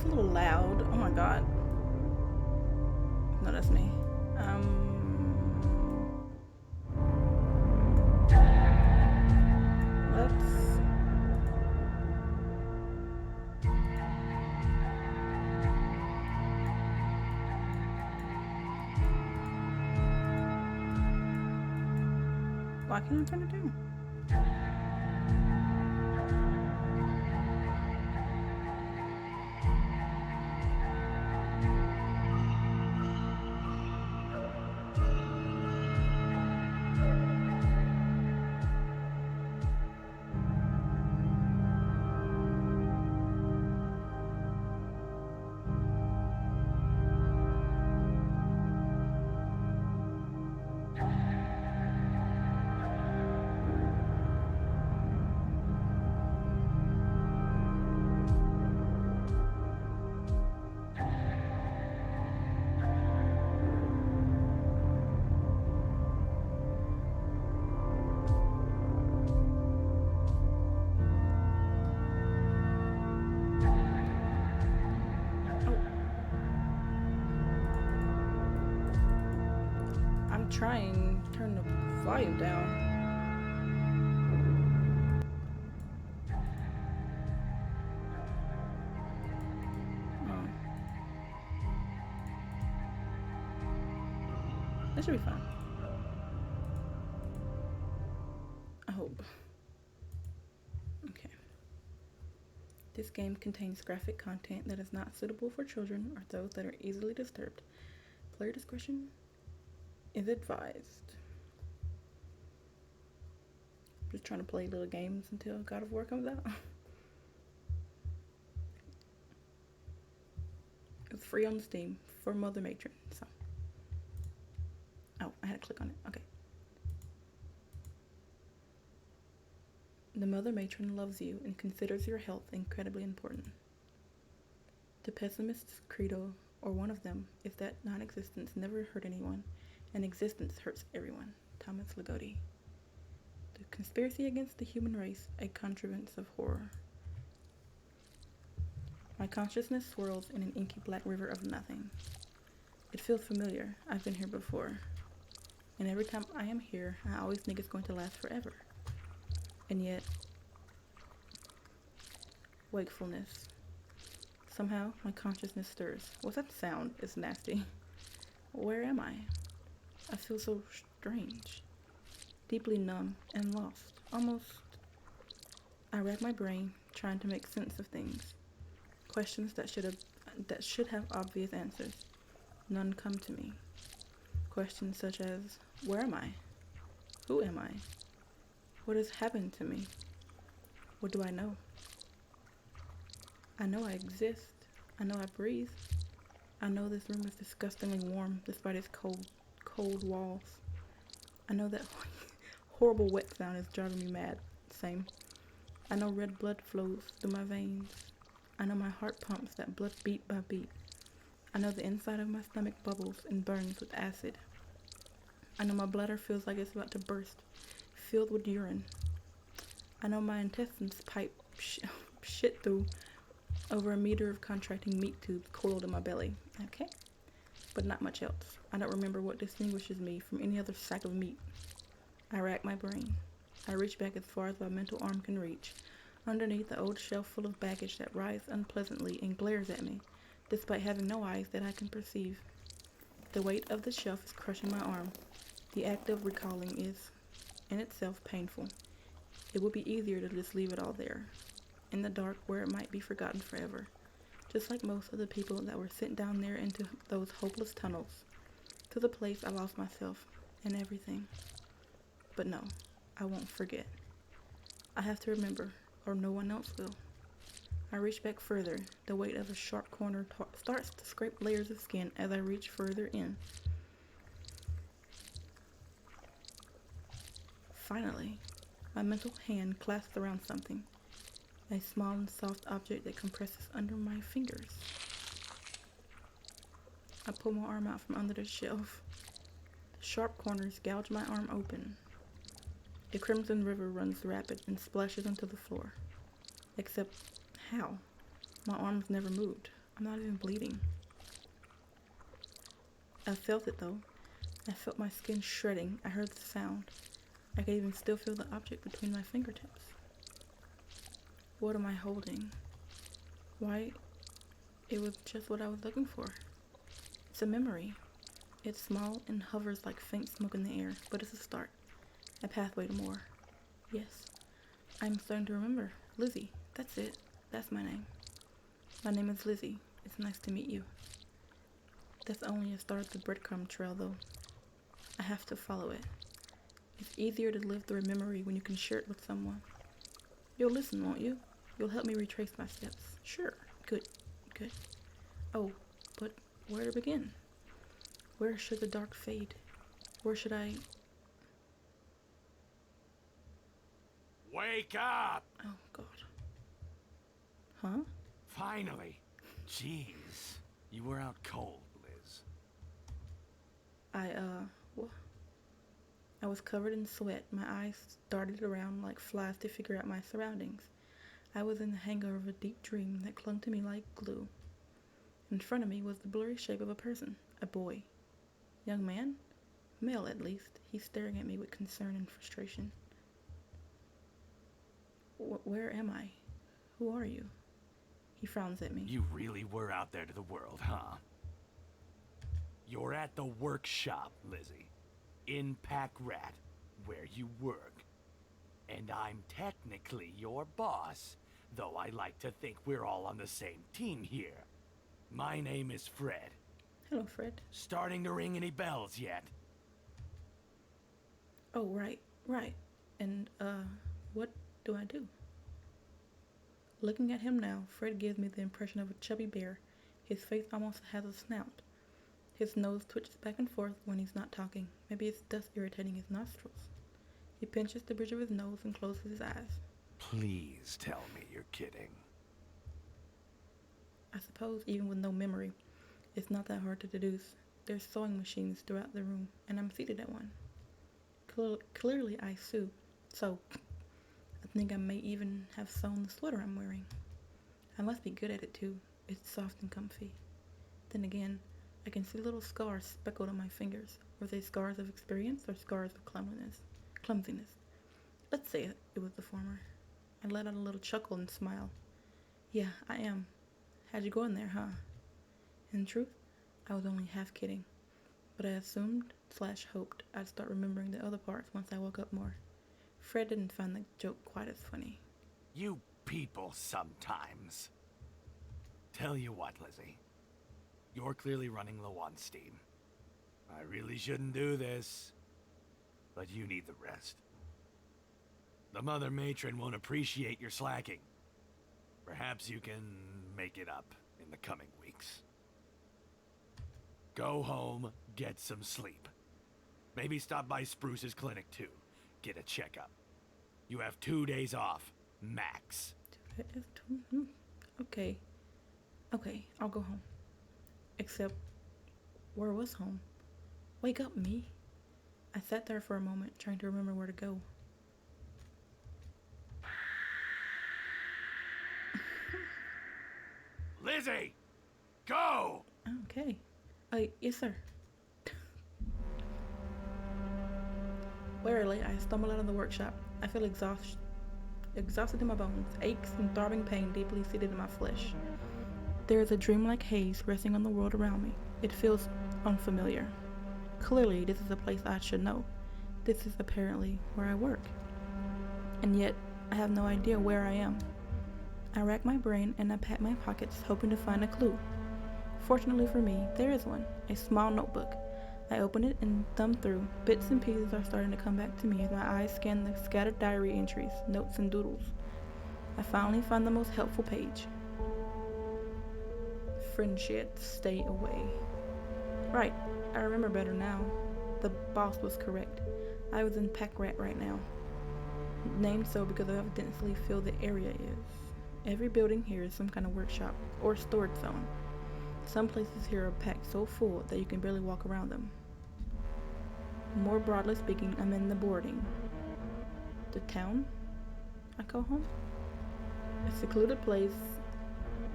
It's a little loud. Oh my god. No, that's me. Let's. Why can't I turn it down? Oh. I'm trying to turn the volume down. Oh. That should be fine. I hope. Okay. This game contains graphic content that is not suitable for children or those that are easily disturbed. Player discretion is advised. Just trying to play little games until God of War comes out. It's free on Steam for Mother Matron. So, oh, I had to click on it. Okay. The Mother Matron loves you and considers your health incredibly important. The pessimist's credo, or one of them, is that non-existence never hurt anyone, and existence hurts everyone. Thomas Ligotti. The conspiracy against the human race, a contrivance of horror. My consciousness swirls in an inky black river of nothing. It feels familiar. I've been here before. And every time I am here, I always think it's going to last forever. And yet, wakefulness. Somehow, my consciousness stirs. What's that sound? It's nasty. Where am I? I feel so strange. Deeply numb and lost. Almost. I rack my brain, trying to make sense of things. Questions that should have obvious answers. None come to me. Questions such as, where am I? Who am I? What has happened to me? What do I know? I know I exist. I know I breathe. I know this room is disgustingly warm despite its cold walls. I know that horrible wet sound is driving me mad. Same. I know red blood flows through my veins. I know my heart pumps that blood beat by beat. I know the inside of my stomach bubbles and burns with acid. I know my bladder feels like it's about to burst, filled with urine. I know my intestines pipe shit through over a meter of contracting meat tubes coiled in my belly. Okay? But not much else. I don't remember what distinguishes me from any other sack of meat. I rack my brain. I reach back as far as my mental arm can reach, underneath the old shelf full of baggage that writhes unpleasantly and glares at me, despite having no eyes that I can perceive. The weight of the shelf is crushing my arm. The act of recalling is, in itself, painful. It would be easier to just leave it all there, in the dark where it might be forgotten forever, just like most of the people that were sent down there into those hopeless tunnels, to the place I lost myself and everything. But no, I won't forget. I have to remember, or no one else will. I reach back further. The weight of a sharp corner starts to scrape layers of skin as I reach further in. Finally, my mental hand clasps around something. A small and soft object that compresses under my fingers. I pull my arm out from under the shelf. The sharp corners gouge my arm open. A crimson river runs rapid and splashes onto the floor. Except, how? My arms never moved. I'm not even bleeding. I felt it though. I felt my skin shredding. I heard the sound. I could even still feel the object between my fingertips. What am I holding? Why? It was just what I was looking for. It's a memory. It's small and hovers like faint smoke in the air, but it's a start. A pathway to more. Yes, I'm starting to remember. Lizzie. That's it. That's my name. My name is Lizzie. It's nice to meet you. That's only a start of the breadcrumb trail, though. I have to follow it. It's easier to live through a memory when you can share it with someone. You'll listen, won't you? You'll help me retrace my steps. Sure. Good. Good. Oh, but where to begin? Where should the dark fade? Where should I... Wake up! Oh, God. Huh? Finally. Jeez. You were out cold, Liz. I was covered in sweat. My eyes darted around like flies to figure out my surroundings. I was in the hangover of a deep dream that clung to me like glue. In front of me was the blurry shape of a person, a boy. Young man? Male, at least. He's staring at me with concern and frustration. Where am I? Who are you? He frowns at me. You really were out there to the world, huh? You're at the workshop, Lizzie. In Pack Rat, where you work. And I'm technically your boss, though I like to think we're all on the same team here. My name is Fred. Hello, Fred. Starting to ring any bells yet? Oh, right. And, what do I do? Looking at him now, Fred gives me the impression of a chubby bear. His face almost has a snout. His nose twitches back and forth when he's not talking. Maybe it's dust irritating his nostrils. He pinches the bridge of his nose and closes his eyes. Please tell me you're kidding. I suppose even with no memory, it's not that hard to deduce. There's sewing machines throughout the room, and I'm seated at one. Clearly I sew. I think I may even have sewn the sweater I'm wearing. I must be good at it too. It's soft and comfy. Then again, I can see little scars speckled on my fingers. Were they scars of experience or scars of clumsiness? Let's say it was the former. I let out a little chuckle and smile. Yeah, I am. How'd you go in there, huh? In truth, I was only half kidding. But I assumed/hoped I'd start remembering the other parts once I woke up more. Fred didn't find the joke quite as funny. You people sometimes. Tell you what, Lizzie. You're clearly running low on steam. I really shouldn't do this, but you need the rest. The Mother Matron won't appreciate your slacking. Perhaps you can make it up in the coming weeks. Go home, get some sleep. Maybe stop by Spruce's clinic too. Get a checkup. You have 2 days off, max. Okay, I'll go home. Except, where was home? Wake up, me. I sat there for a moment, trying to remember where to go. Lizzie! Go! Okay. Yes, sir. Warily, I stumble out of the workshop. I feel exhausted in my bones, aches and throbbing pain deeply seated in my flesh. There is a dreamlike haze resting on the world around me. It feels unfamiliar. Clearly, this is a place I should know. This is apparently where I work. And yet, I have no idea where I am. I rack my brain and I pat my pockets, hoping to find a clue. Fortunately for me, there is one, a small notebook. I open it and thumb through. Bits and pieces are starting to come back to me as my eyes scan the scattered diary entries, notes, and doodles. I finally find the most helpful page. Friendship, stay away. Right, I remember better now. The boss was correct. I was in Pack Rat right now. Named so because I evidently feel the area is. Every building here is some kind of workshop or storage zone. Some places here are packed so full that you can barely walk around them. More broadly speaking, I'm in the boarding. The town I call home? A secluded place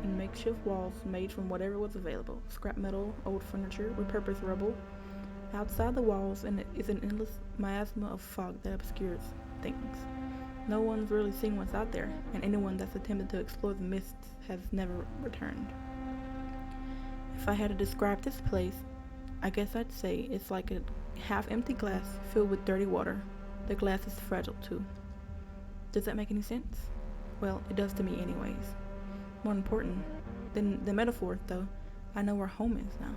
and makeshift walls made from whatever was available: scrap metal, old furniture, repurposed rubble. Outside the walls is an endless miasma of fog that obscures things. No one's really seen what's out there, and anyone that's attempted to explore the mists has never returned. If I had to describe this place, I guess I'd say it's like a half empty glass filled with dirty water. The glass is fragile too. Does that make any sense? Well, it does to me, anyways. More important than the metaphor, though, I know where home is now,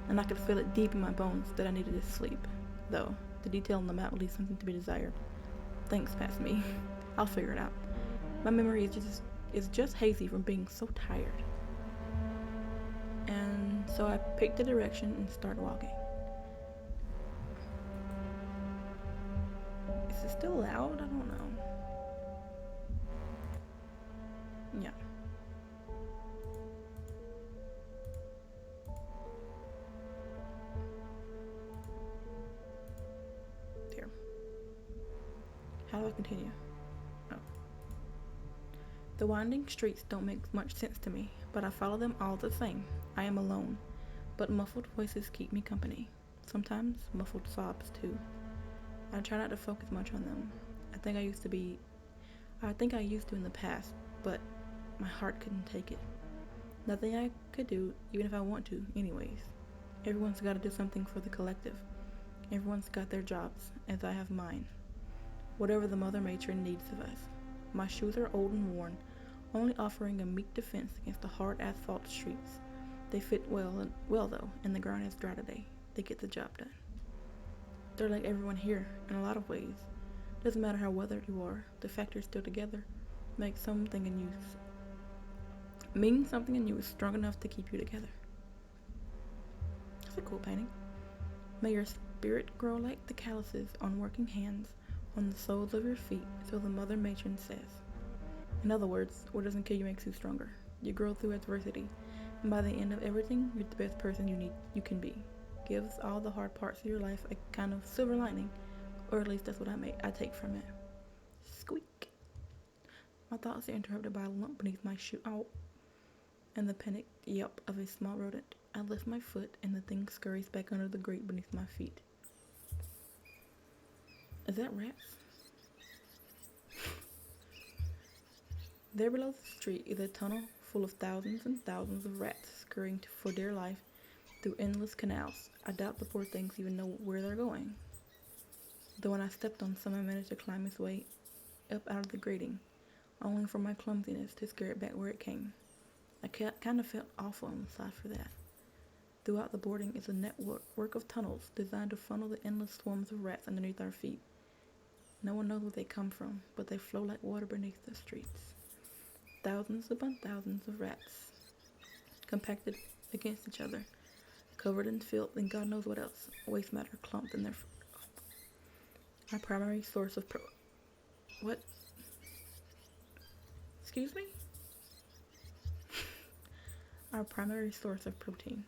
and I could feel it deep in my bones that I needed to sleep. Though, the detail on the map leaves something to be desired. Thanks, past me. I'll figure it out. My memory is just hazy from being so tired. And so I picked a direction and started walking. Is it still loud? I don't know. Yeah. There. How do I continue? Oh. The winding streets don't make much sense to me, but I follow them all the same. I am alone, but muffled voices keep me company. Sometimes muffled sobs too. I try not to focus much on them. I think I used to in the past, but my heart couldn't take it. Nothing I could do, even if I want to, anyways. Everyone's got to do something for the collective. Everyone's got their jobs, as I have mine. Whatever the Mother Matron needs of us. My shoes are old and worn, only offering a meek defense against the hard asphalt streets. They fit well though, and the ground is dry today. They get the job done. They're like everyone here, in a lot of ways. Doesn't matter how weathered you are, the fact you're still together makes something in you mean something in you is strong enough to keep you together. That's a cool painting. May your spirit grow like the calluses on working hands, on the soles of your feet, so the Mother Matron says. In other words, what doesn't kill you makes you stronger. You grow through adversity, and by the end of everything, you're the best person you can be. Gives all the hard parts of your life a kind of silver lining, or at least that's what I take from it. Squeak. My thoughts are interrupted by a lump beneath my shoe. Ow. And the panicked yelp of a small rodent. I lift my foot, and the thing scurries back under the grate beneath my feet. Is that rats? There below the street is a tunnel full of thousands and thousands of rats scurrying for dear life through endless canals. I doubt the poor things even know where they're going. Though when I stepped on some, I managed to climb its way up out of the grating, only for my clumsiness to scare it back where it came. I kind of felt awful inside for that. Throughout the boarding is a network of tunnels designed to funnel the endless swarms of rats underneath our feet. No one knows where they come from, but they flow like water beneath the streets. Thousands upon thousands of rats, compacted against each other, covered in filth and God knows what else, waste matter clumped in their... Our primary source of What? Excuse me? Our primary source of protein.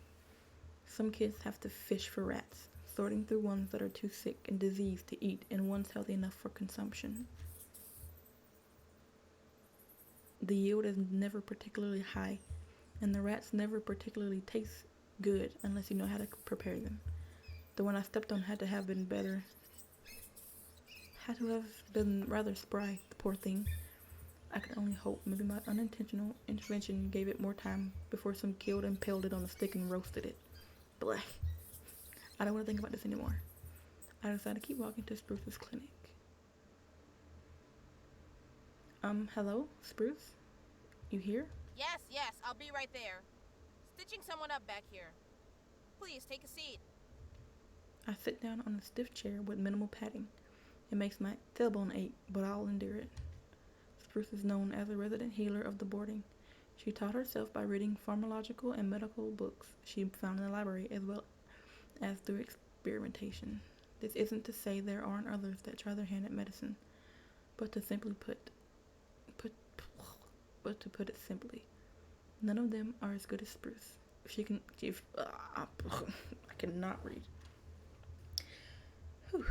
Some kids have to fish for rats, sorting through ones that are too sick and diseased to eat and ones healthy enough for consumption. The yield is never particularly high, and the rats never particularly taste good unless you know how to prepare them. The one I stepped on had to have been rather spry, the poor thing. I could only hope maybe my unintentional intervention gave it more time before some killed and impaled it on a stick and roasted it. Blech. I don't want to think about this anymore. I decided to keep walking to Spruce's clinic. Hello, Spruce? You here? Yes, I'll be right there. Stitching someone up back here. Please, take a seat. I sit down on a stiff chair with minimal padding. It makes my tailbone ache, but I'll endure it. Spruce is known as a resident healer of the boarding. She taught herself by reading pharmacological and medical books she found in the library, as well as through experimentation. This isn't to say there aren't others that try their hand at medicine, but to put it simply, none of them are as good as Spruce. I cannot read. Whew.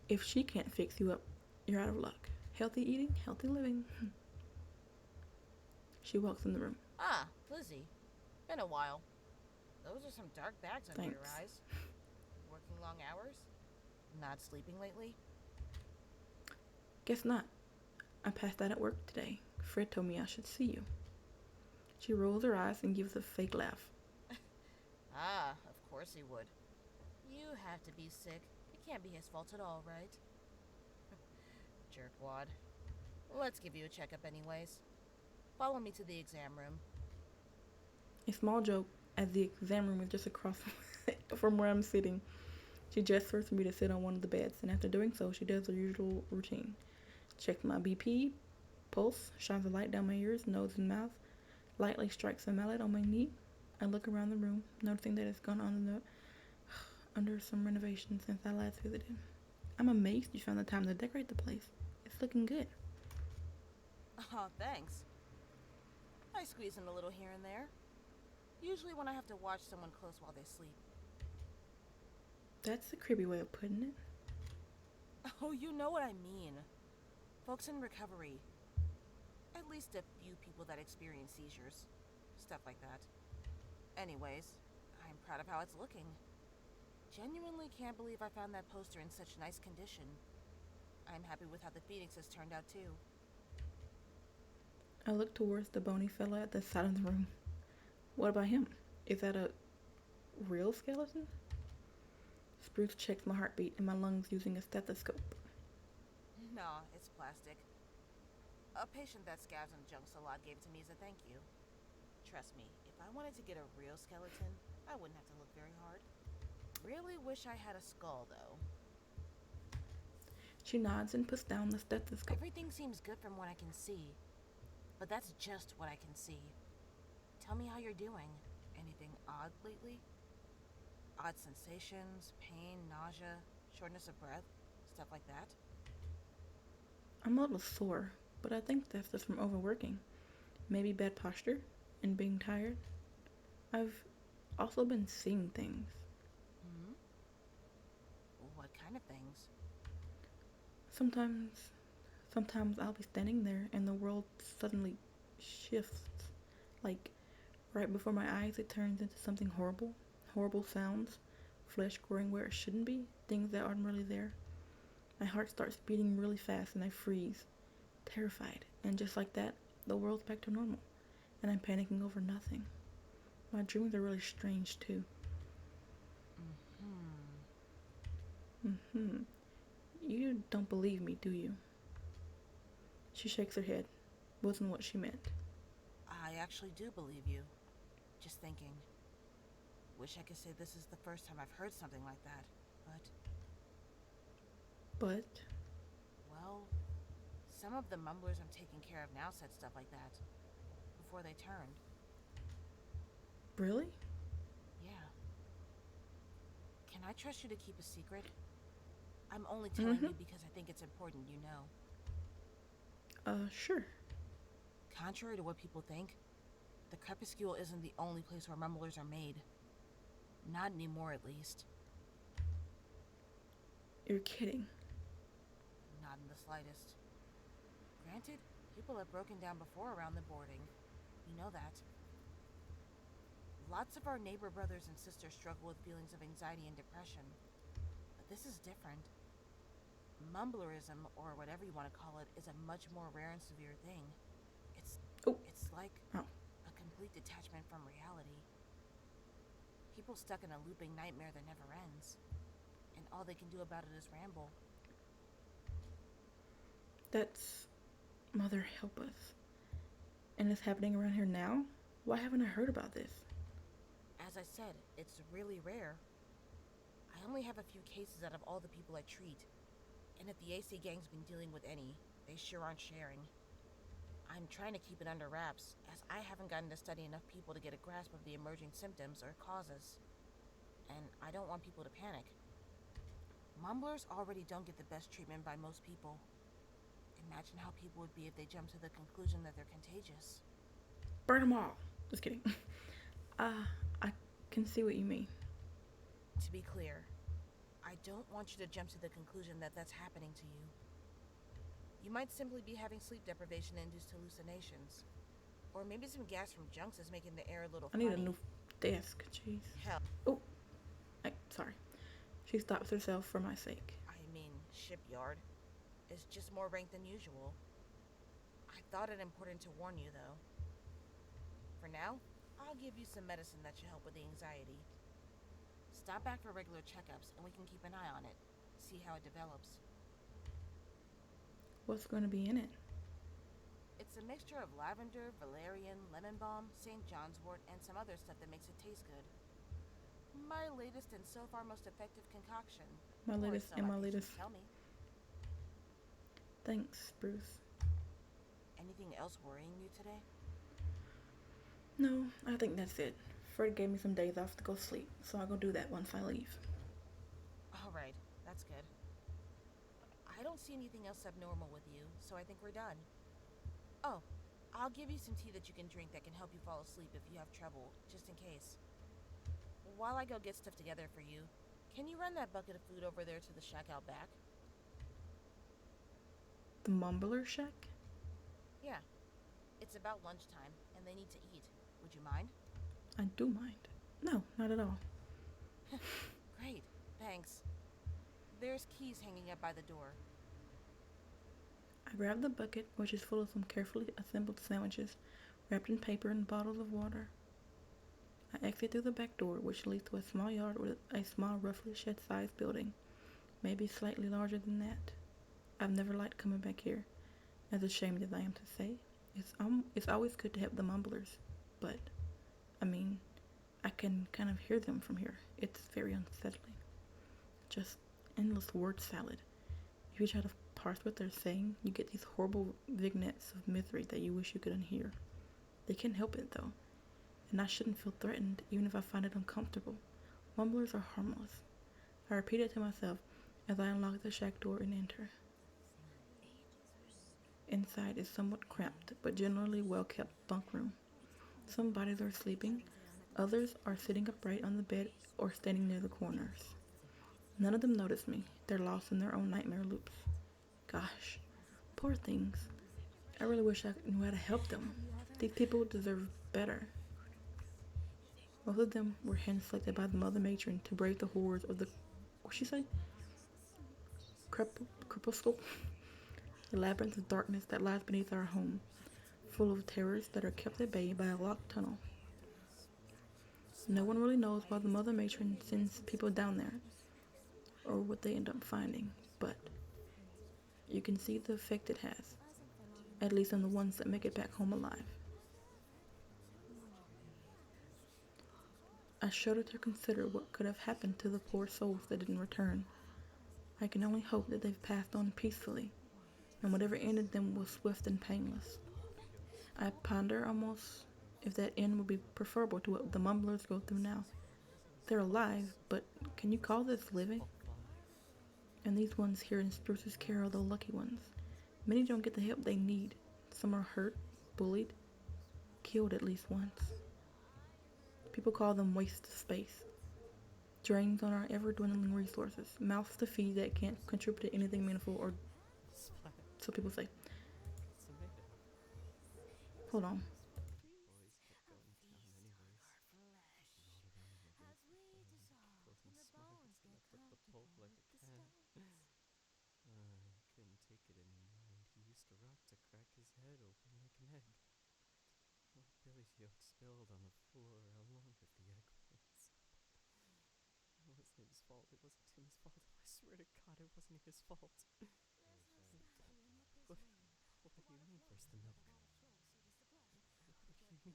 If she can't fix you up, you're out of luck. Healthy eating, healthy living. She walks in the room. Ah, Lizzie. Been a while. Those are some dark bags under your Thanks. eyes. Working long hours? Not sleeping lately? Guess not. I passed out at work today. Fred told me I should see you. She rolls her eyes and gives a fake laugh. Ah, of course he would. You have to be sick. It can't be his fault at all, right? Jerkwad. Let's give you a checkup anyways. Follow me to the exam room. A small joke, as the exam room is just across from where I'm sitting. She gestures for me to sit on one of the beds, and after doing so, she does her usual routine. Checks my BP, pulse, shines a light down my ears, nose, and mouth, lightly strikes a mallet on my knee. I look around the room, noticing that it's gone under some renovation since I last visited. I'm amazed you found the time to decorate the place. It's looking good. Oh, thanks. I squeeze in a little here and there. Usually when I have to watch someone close while they sleep. That's a creepy way of putting it. Oh, you know what I mean. Folks in recovery. At least a few people that experience seizures. Stuff like that. Anyways, I'm proud of how it's looking. Genuinely can't believe I found that poster in such nice condition. I'm happy with how the Phoenix has turned out too. I look towards the bony fella at the side of the room. What about him? Is that a real skeleton? Spruce checks my heartbeat and my lungs using a stethoscope. Nah, it's plastic. A patient that scabs and junks a lot gave it to me as a thank you. Trust me, if I wanted to get a real skeleton, I wouldn't have to look very hard. Really wish I had a skull, though. She nods and puts down the stethoscope. Everything seems good from what I can see. But that's just what I can see. Tell me how you're doing. Anything odd lately? Odd sensations, pain, nausea, shortness of breath, stuff like that? I'm a little sore, but I think that's just from overworking. Maybe bad posture and being tired. I've also been seeing things. Hmm? What kind of things? Sometimes, sometimes I'll be standing there and the world suddenly shifts. Like right before my eyes, it turns into something horrible. Horrible sounds, flesh growing where it shouldn't be, things that aren't really there. My heart starts beating really fast and I freeze, terrified. And just like that, the world's back to normal. And I'm panicking over nothing. My dreams are really strange too. Hmm. You don't believe me, do you? She shakes her head. Wasn't what she meant. I actually do believe you. Just thinking. Wish I could say this is the first time I've heard something like that, But well, some of the mumblers I'm taking care of now said stuff like that. Before they turned. really? Yeah. Can I trust you to keep a secret? I'm only telling you because I think it's important you know. Sure. Contrary to what people think, the Crepuscule isn't the only place where mumblers are made. Not anymore, at least. You're kidding. Not in the slightest. Granted, people have broken down before around the boarding. You know that. Lots of our neighbor brothers and sisters struggle with feelings of anxiety and depression. But this is different. Mumblerism, or whatever you want to call it, is a much more rare and severe thing. Oh. It's like Oh. a complete detachment from reality. People stuck in a looping nightmare that never ends. And all they can do about it is ramble. That's Mother help us. And it's happening around here now? Why haven't I heard about this? As I said, it's really rare. I only have a few cases out of all the people I treat. And if the AC gang's been dealing with any, they sure aren't sharing. I'm trying to keep it under wraps, as I haven't gotten to study enough people to get a grasp of the emerging symptoms or causes. And I don't want people to panic. Mumblers already don't get the best treatment by most people. Imagine how people would be if they jumped to the conclusion that they're contagious. Burn them all. Just kidding. I can see what you mean. To be clear, I don't want you to jump to the conclusion that that's happening to you. You might simply be having sleep deprivation-induced hallucinations. Or maybe some gas from junks is making the air a little I need a funny. new desk. Jeez. Hell, Oh, sorry. She stops herself for my sake. I mean, shipyard. It's just more rank than usual. I thought it important to warn you, though. For now, I'll give you some medicine that should help with the anxiety. Stop back for regular checkups and we can keep an eye on it. See how it develops. What's going to be in it? It's a mixture of lavender, valerian, lemon balm, St. John's wort, and some other stuff that makes it taste good. My latest and so far most effective concoction. My Or latest so and my my patients latest. tell me. Thanks, Bruce. Anything else worrying you today? No, I think that's it. Fred gave me some days off to go sleep, so I'll go do that once I leave. Alright, that's good. I don't see anything else abnormal with you, so I think we're done. Oh, I'll give you some tea that you can drink that can help you fall asleep if you have trouble, just in case. While I go get stuff together for you, can you run that bucket of food over there to the shack out back? The Mumbler Shack? Yeah. It's about lunchtime, and they need to eat. Would you mind? I do mind. No, not at all. Great, thanks. There's keys hanging up by the door. I grab the bucket, which is full of some carefully assembled sandwiches, wrapped in paper and bottles of water. I exit through the back door, which leads to a small yard with a small, roughly shed-sized building, maybe slightly larger than that. I've never liked coming back here, as ashamed as I am to say. It's always good to help the mumblers, but, I mean, I can kind of hear them from here. It's very unsettling. Just endless word salad. If you try to parse what they're saying, you get these horrible vignettes of misery that you wish you could unhear. They can't help it, though, and I shouldn't feel threatened even if I find it uncomfortable. Mumblers are harmless. I repeat it to myself as I unlock the shack door and enter. Inside is somewhat cramped, but generally well-kept bunk room. Some bodies are sleeping, others are sitting upright on the bed or standing near the corners. None of them notice me. They're lost in their own nightmare loops. Gosh, poor things. I really wish I knew how to help them. These people deserve better. Most of them were hand-selected by the Mother Matron to brave the horrors of the, what'd she say? Crepuscle? The labyrinth of darkness that lies beneath our home, full of terrors that are kept at bay by a locked tunnel. No one really knows why the Mother Matron sends people down there, or what they end up finding, but you can see the effect it has, at least on the ones that make it back home alive. I shudder to consider what could have happened to the poor souls that didn't return. I can only hope that they've passed on peacefully, and whatever ended them was swift and painless. I ponder almost if that end would be preferable to what the mumblers go through now. They're alive, but can you call this living? And these ones here in Spruce's care are the lucky ones. Many don't get the help they need. Some are hurt, bullied, killed at least once. People call them waste of space. Drains on our ever-dwindling resources. Mouths to feed that can't contribute to anything meaningful, or so people say. Hold on. Couldn't take it anymore, and he used a rock to crack his head open like an egg. Well, Billy's yolk spilled on the floor along with the egg whites. It wasn't his fault. It wasn't Tim's fault. I swear to God, it wasn't his fault. What do you mean, where's the milk? What do you mean, where's the milk? Have you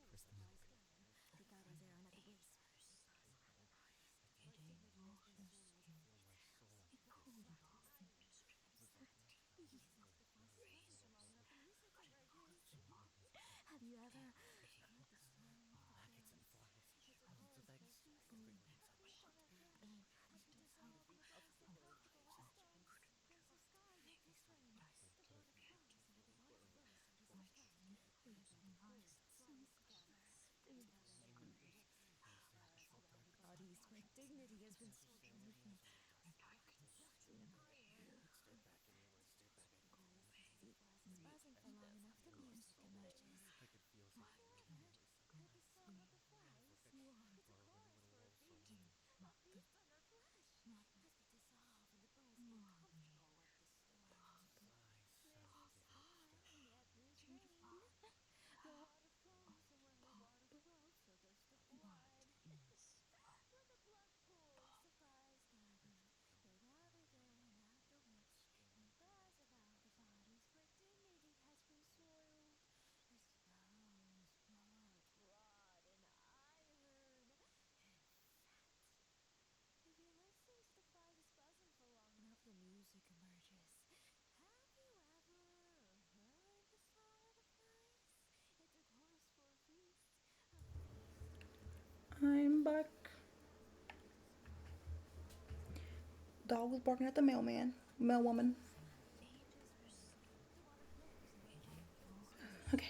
ever... bodies where dignity has been stripped. Buzzing for long enough, the music emerges. Dog was barking at the mailwoman. Okay.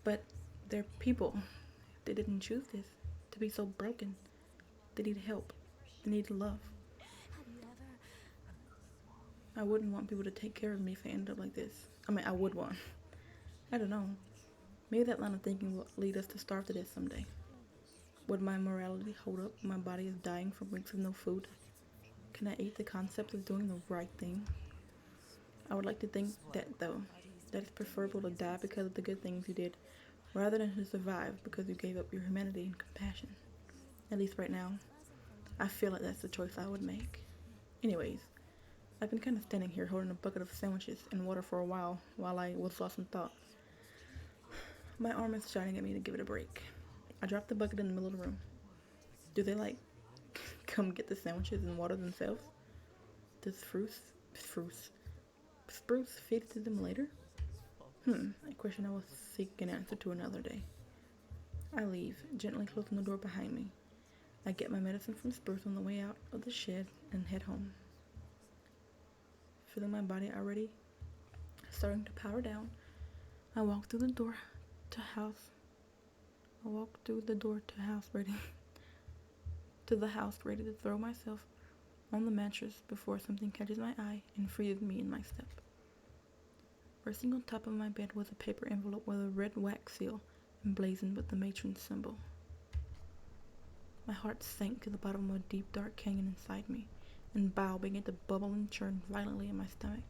But they're people. They didn't choose this. To be so broken. They need help. They need love. I wouldn't want people to take care of me if I ended up like this. I mean, I would want. I don't know. Maybe that line of thinking will lead us to starve to death someday. Would my morality hold up when my body is dying from weeks of no food? Can I eat the concept of doing the right thing? I would like to think that, though, that it's preferable to die because of the good things you did, rather than to survive because you gave up your humanity and compassion. At least right now, I feel like that's the choice I would make. Anyways, I've been kind of standing here holding a bucket of sandwiches and water for a while I was lost in thought. My arm is shouting at me to give it a break. I dropped the bucket in the middle of the room. Do they, like, come get the sandwiches and water themselves? Does Spruce feed it to them later? A question I will seek an answer to another day. I leave, gently closing the door behind me. I get my medicine from Spruce on the way out of the shed and head home. Feeling my body already starting to power down, I walk through the door to house. Ready to the house, ready to throw myself on the mattress before something catches my eye and freezes me in my step. Resting on top of my bed was a paper envelope with a red wax seal emblazoned with the matron's symbol. My heart sank to the bottom of a deep, dark canyon inside me, and bile began to bubble and churn violently in my stomach.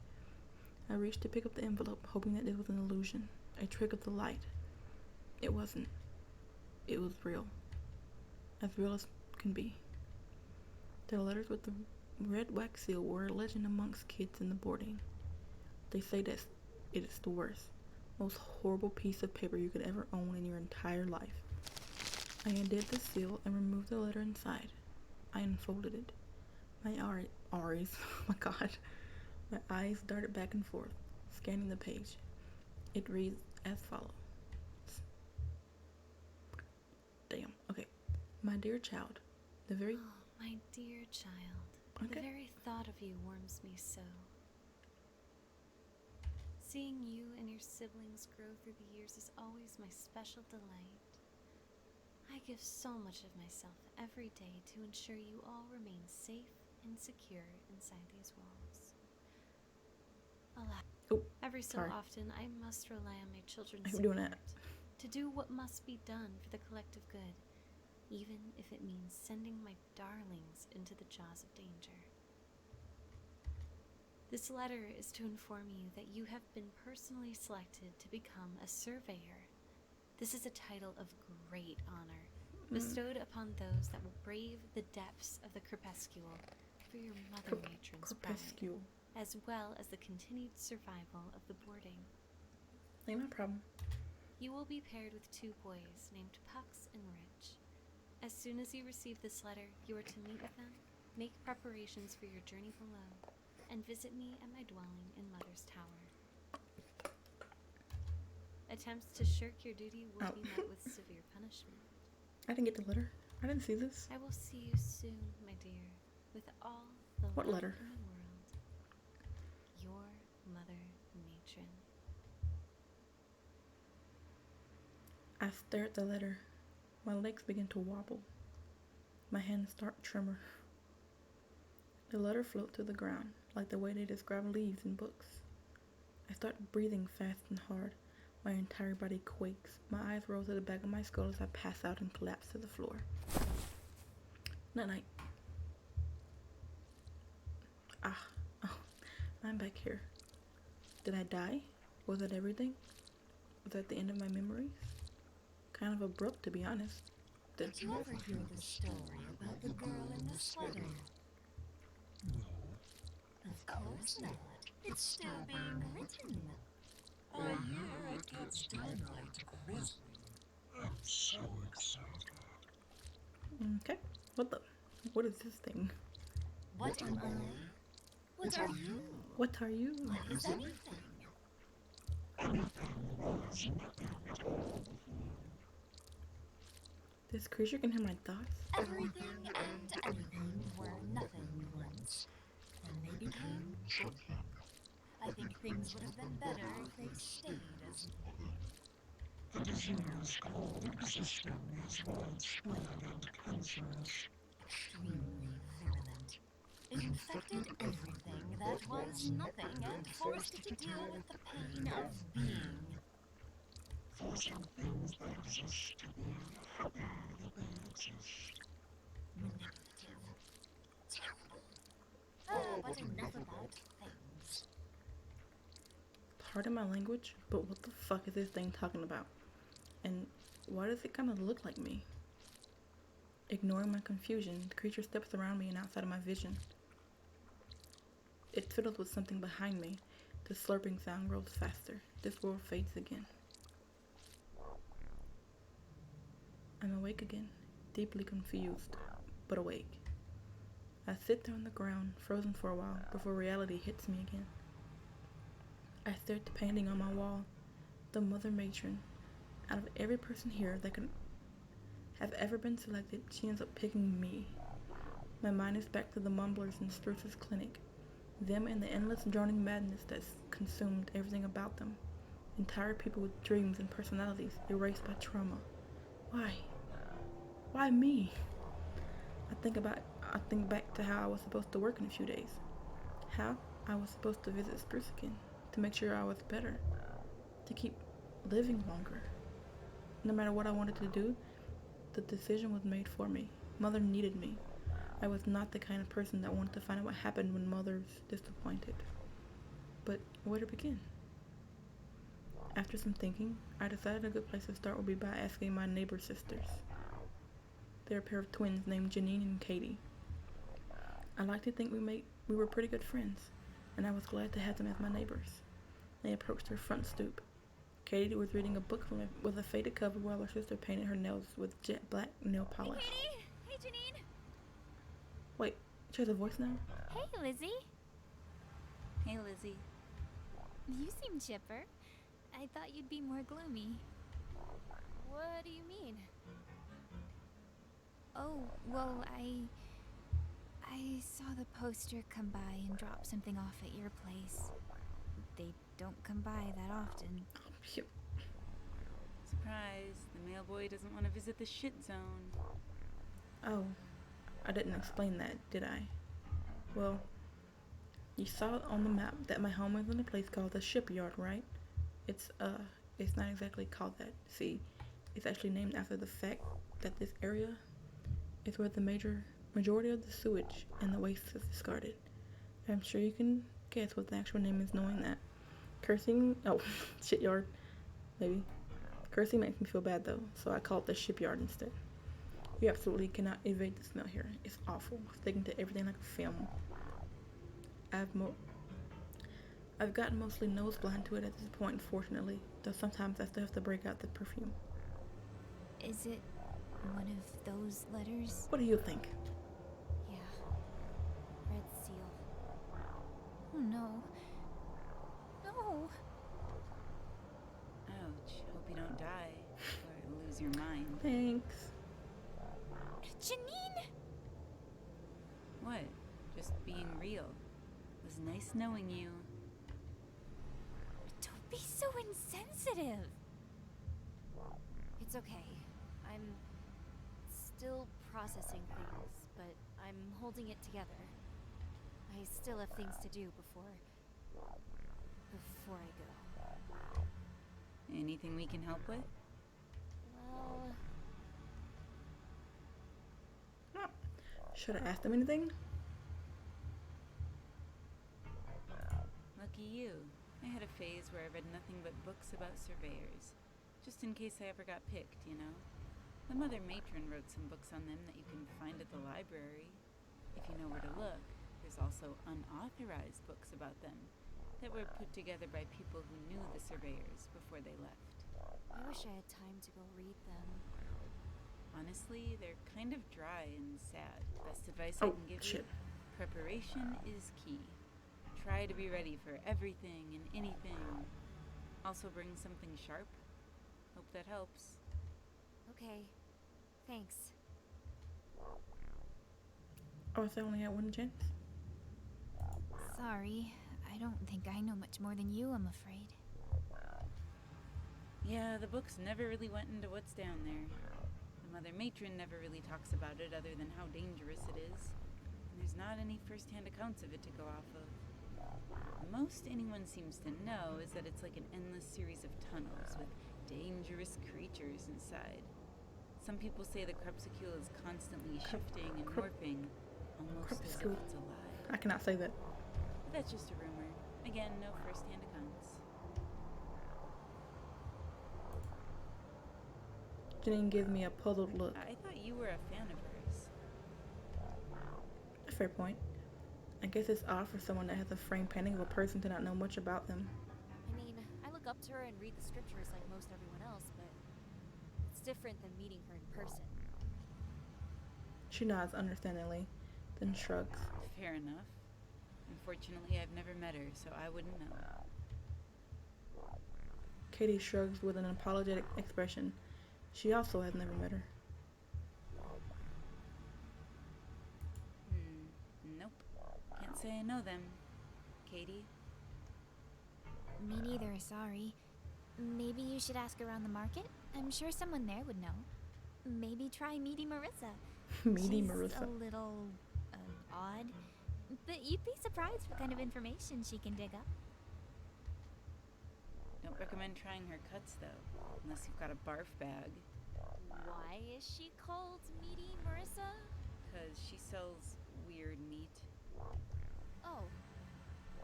I reached to pick up the envelope, hoping that it was an illusion, a trick of the light. It wasn't. It was real. As real as can be. The letters with the red wax seal were a legend amongst kids in the boarding. They say that it is the worst, most horrible piece of paper you could ever own in your entire life. I undid the seal and removed the letter inside. I unfolded it. My eyes, oh my god. My eyes darted back and forth, scanning the page. It reads as follows. Damn, okay. My dear child, the very... Oh, my dear child. Okay. The very thought of you warms me so. Seeing you and your siblings grow through the years is always my special delight. I give so much of myself every day to ensure you all remain safe and secure inside these walls. Alas, every so sorry. often I must rely on my children's I'm doing support that. to do what must be done for the collective good, even if it means sending my darlings into the jaws of danger. This letter is to inform you that you have been personally selected to become a surveyor. This is a title of great honor, bestowed upon those that will brave the depths of the crepuscule for your Mother Matron's pride, as well as the continued survival of the boarding. Ain't no problem. You will be paired with 2 boys named Pucks and Rich. As soon as you receive this letter, you are to meet with them, make preparations for your journey below, and visit me at my dwelling in Mother's Tower. Attempts to shirk your duty will be met with severe punishment. I didn't get the letter. I didn't see this. I will see you soon, my dear, with all the What love letter? in the world. Your Mother Matron. I stare at the letter. My legs begin to wobble. My hands start tremor. The letter floats to the ground, like the way they describe leaves in books. I start breathing fast and hard. My entire body quakes. My eyes roll to the back of my skull as I pass out and collapse to the floor. Night-night. Oh, I'm back here. Did I die? Was that everything? Was that the end of my memories? Kind of abrupt, to be honest. Did you ever hear the story about the girl in the sweater? No. Of course not. It's still being written. I hear it gets downright grisly. I'm so excited. Okay. What is this thing? What am I? What are you? What are you? What is anything? Anything was nothing at all. This creature can hear my thoughts? Everything and anything were nothing once. Then they became something. I think things would have been better if they stayed as the disease called existing is widespread and cancerous, extremely virulent. It infected everything that was nothing and forced it to deal with the pain of being. Forcing things that exist to be happy that they exist. Manipulative. Terrible. But enough about things. Pardon my language, but what the fuck is this thing talking about? And why does it kind of look like me? Ignoring my confusion, the creature steps around me and outside of my vision. It fiddles with something behind me. The slurping sound grows faster. This world fades again. I'm awake again, deeply confused, but awake. I sit there on the ground, frozen for a while, before reality hits me again. I stare at the painting on my wall, the Mother Matron. Out of every person here that could have ever been selected, she ends up picking me. My mind is back to the mumblers in Spruce's clinic, them and the endless drowning madness that's consumed everything about them. Entire people with dreams and personalities erased by trauma. Why? Why me? I think back to how I was supposed to work in a few days. How I was supposed to visit Spruce again, to make sure I was better, to keep living longer. No matter what I wanted to do, the decision was made for me. Mother needed me. I was not the kind of person that wanted to find out what happened when Mother's disappointed. But where to begin? After some thinking, I decided a good place to start would be by asking my neighbor sisters. They're a pair of twins named Janine and Katie. I like to think we were pretty good friends, and I was glad to have them as my neighbors. They approached her front stoop. Katie was reading a book with a faded cover while her sister painted her nails with jet black nail polish. Katie! Hey, Janine! Wait, she has a voice now? Hey, Lizzie. Hey, Lizzie. You seem chipper. I thought you'd be more gloomy. What do you mean? Oh, well, I saw the poster come by and drop something off at your place. They don't come by that often. Phew. Surprise, the mailboy doesn't want to visit the shit zone. Oh, I didn't explain that, did I? Well, you saw on the map that my home is in a place called the Shipyard, right? It's not exactly called that. See, it's actually named after the fact that this area is where the majority of the sewage and the waste is discarded. I'm sure you can guess what the actual name is knowing that. Shipyard, maybe. Cursing makes me feel bad though, so I call it the Shipyard instead. You absolutely cannot evade the smell here. It's awful, sticking to everything like a film. I've gotten mostly nose blind to it at this point, fortunately, though sometimes I still have to break out the perfume. Is it one of those letters? What do you think? Yeah. Red seal. Oh no. No! Ouch, hope you don't die or lose your mind. Thanks. Janine! What? Just being real. It was nice knowing you. Don't be so insensitive! It's okay. I'm still processing things, but I'm holding it together. I still have things to do before I go. Anything we can help with? Well, Should I ask them anything? Lucky you. I had a phase where I read nothing but books about surveyors. Just in case I ever got picked, you know? The Mother Matron wrote some books on them that you can find at the library. If you know where to look, there's also unauthorized books about them that were put together by people who knew the surveyors before they left. I wish I had time to go read them. Honestly, they're kind of dry and sad. Best advice I can give you, preparation is key. Try to be ready for everything and anything. Also bring something sharp. Hope that helps. Okay. Thanks. Oh, so I only had one chance? Sorry, I don't think I know much more than you, I'm afraid. Yeah, the books never really went into what's down there. The Mother Matron never really talks about it other than how dangerous it is. And there's not any first-hand accounts of it to go off of. The most anyone seems to know is that it's like an endless series of tunnels with dangerous creatures inside. Some people say the Crepuscule is constantly shifting and morphing, almost as if Crepuscule. it's alive. I cannot say that. But that's just a rumor. Again, no first-hand accounts. Janine gives me a puzzled look. I thought you were a fan of hers. A fair point. I guess it's odd for someone that has a framed painting of a person to not know much about them. I mean, I look up to her and read the scriptures like most everyone else, but it's different than meeting her in person. She nods understandingly, then shrugs. Fair enough. Unfortunately, I've never met her, so I wouldn't know. Katie shrugs with an apologetic expression. She also has never met her. Nope. Can't say I know them. Katie? Me neither, sorry. Maybe you should ask around the market? I'm sure someone there would know. Maybe try meeting Marissa. Meaty She's Marissa. a little odd, but you'd be surprised what kind of information she can dig up. Don't recommend trying her cuts, though. Unless you've got a barf bag. Why is she called Meaty Marissa? Because she sells weird meat. Oh.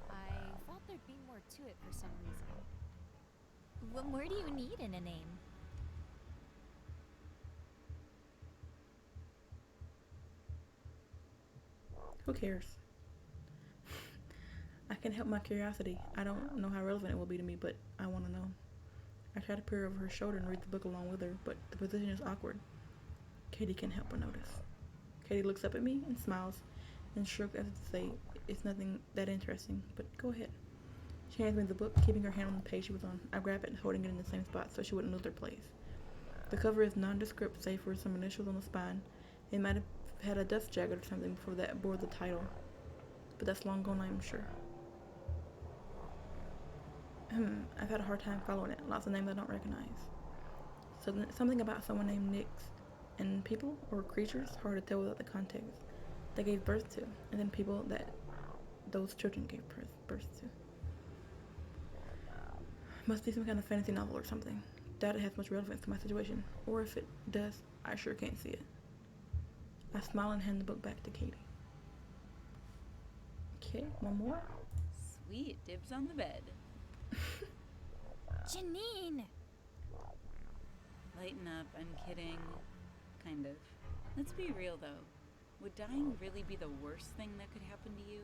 I thought there'd be more to it for some reason. What more do you need in a name? Who cares? I can help my curiosity. I don't know how relevant it will be to me, but I want to know. I try to peer over her shoulder and read the book along with her, but the position is awkward. Katie can't help but notice. Katie looks up at me and smiles and shrugs as if to say it's nothing that interesting, but go ahead. She hands me the book, keeping her hand on the page she was on. I grab it, holding it in the same spot so she wouldn't lose her place. The cover is nondescript save for some initials on the spine. It might have had a dust jacket or something before that bore the title, but that's long gone, I'm sure. I've had a hard time following it. Lots of names I don't recognize. So something about someone named Nix, and people or creatures hard to tell without the context they gave birth to, and then people that those children gave birth to. Must be some kind of fantasy novel or something. Doubt it has much relevance to my situation, or if it does, I sure can't see it. I smile and hand the book back to Katie. Okay, one more. Sweet, dibs on the bed. Janine! Lighten up, I'm kidding. Kind of. Let's be real, though. Would dying really be the worst thing that could happen to you?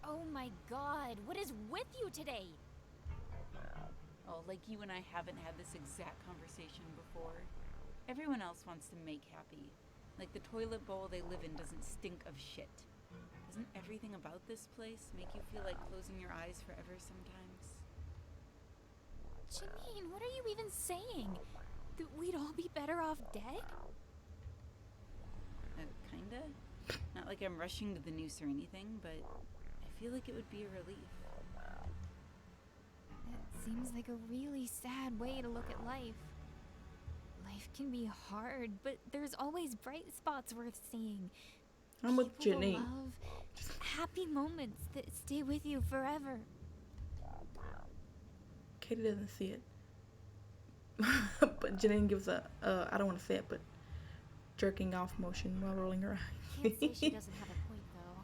Oh my god, what is with you today? Oh, like you and I haven't had this exact conversation before. Everyone else wants to make happy. Like the toilet bowl they live in doesn't stink of shit. Doesn't everything about this place make you feel like closing your eyes forever sometimes? Janine, what are you even saying? That we'd all be better off dead? Kinda. Not like I'm rushing to the noose or anything, but I feel like it would be a relief. That seems like a really sad way to look at life. Life can be hard, but there's always bright spots worth seeing. I'm with People to Janine. love, happy moments that stay with you forever. Katie doesn't see it. But Janine gives a, I don't want to say it, but jerking off motion while rolling her eyes. Can't say she doesn't have a point, though.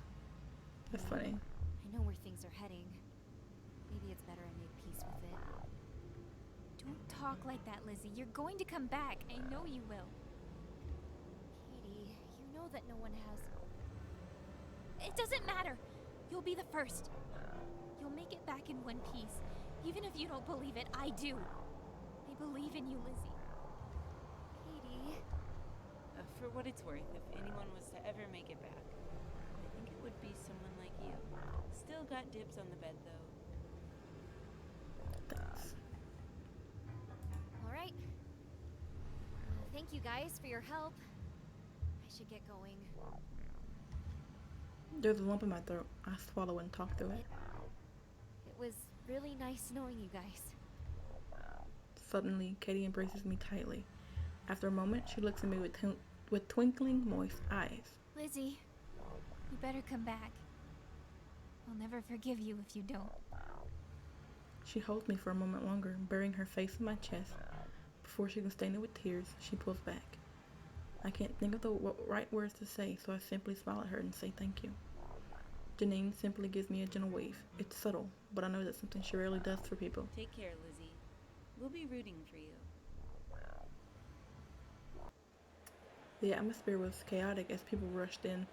That's funny. I know where things are heading. Maybe it's better I make peace with it. Don't talk like that, Lizzie. You're going to come back. I know you will. Katie, you know that no one has... It doesn't matter. You'll be the first. You'll make it back in one piece. Even if you don't believe it, I do. I believe in you, Lizzie. Katie... For what it's worth, if anyone was to ever make it back, I think it would be someone like you. Still got dibs on the bed, though. Thanks. Alright. Thank you guys for your help. I should get going. There's a lump in my throat. I swallow and talk through it. It was really nice knowing you guys. Suddenly, Katie embraces me tightly. After a moment, she looks at me with twinkling, moist eyes. Lizzie, you better come back. I'll never forgive you if you don't. She holds me for a moment longer, burying her face in my chest. Before she can stain it with tears, she pulls back. I can't think of the right words to say, so I simply smile at her and say thank you. Janine simply gives me a gentle wave. It's subtle, but I know that's something she rarely does for people. Take care, Lizzie. We'll be rooting for you. The atmosphere was chaotic as people rushed in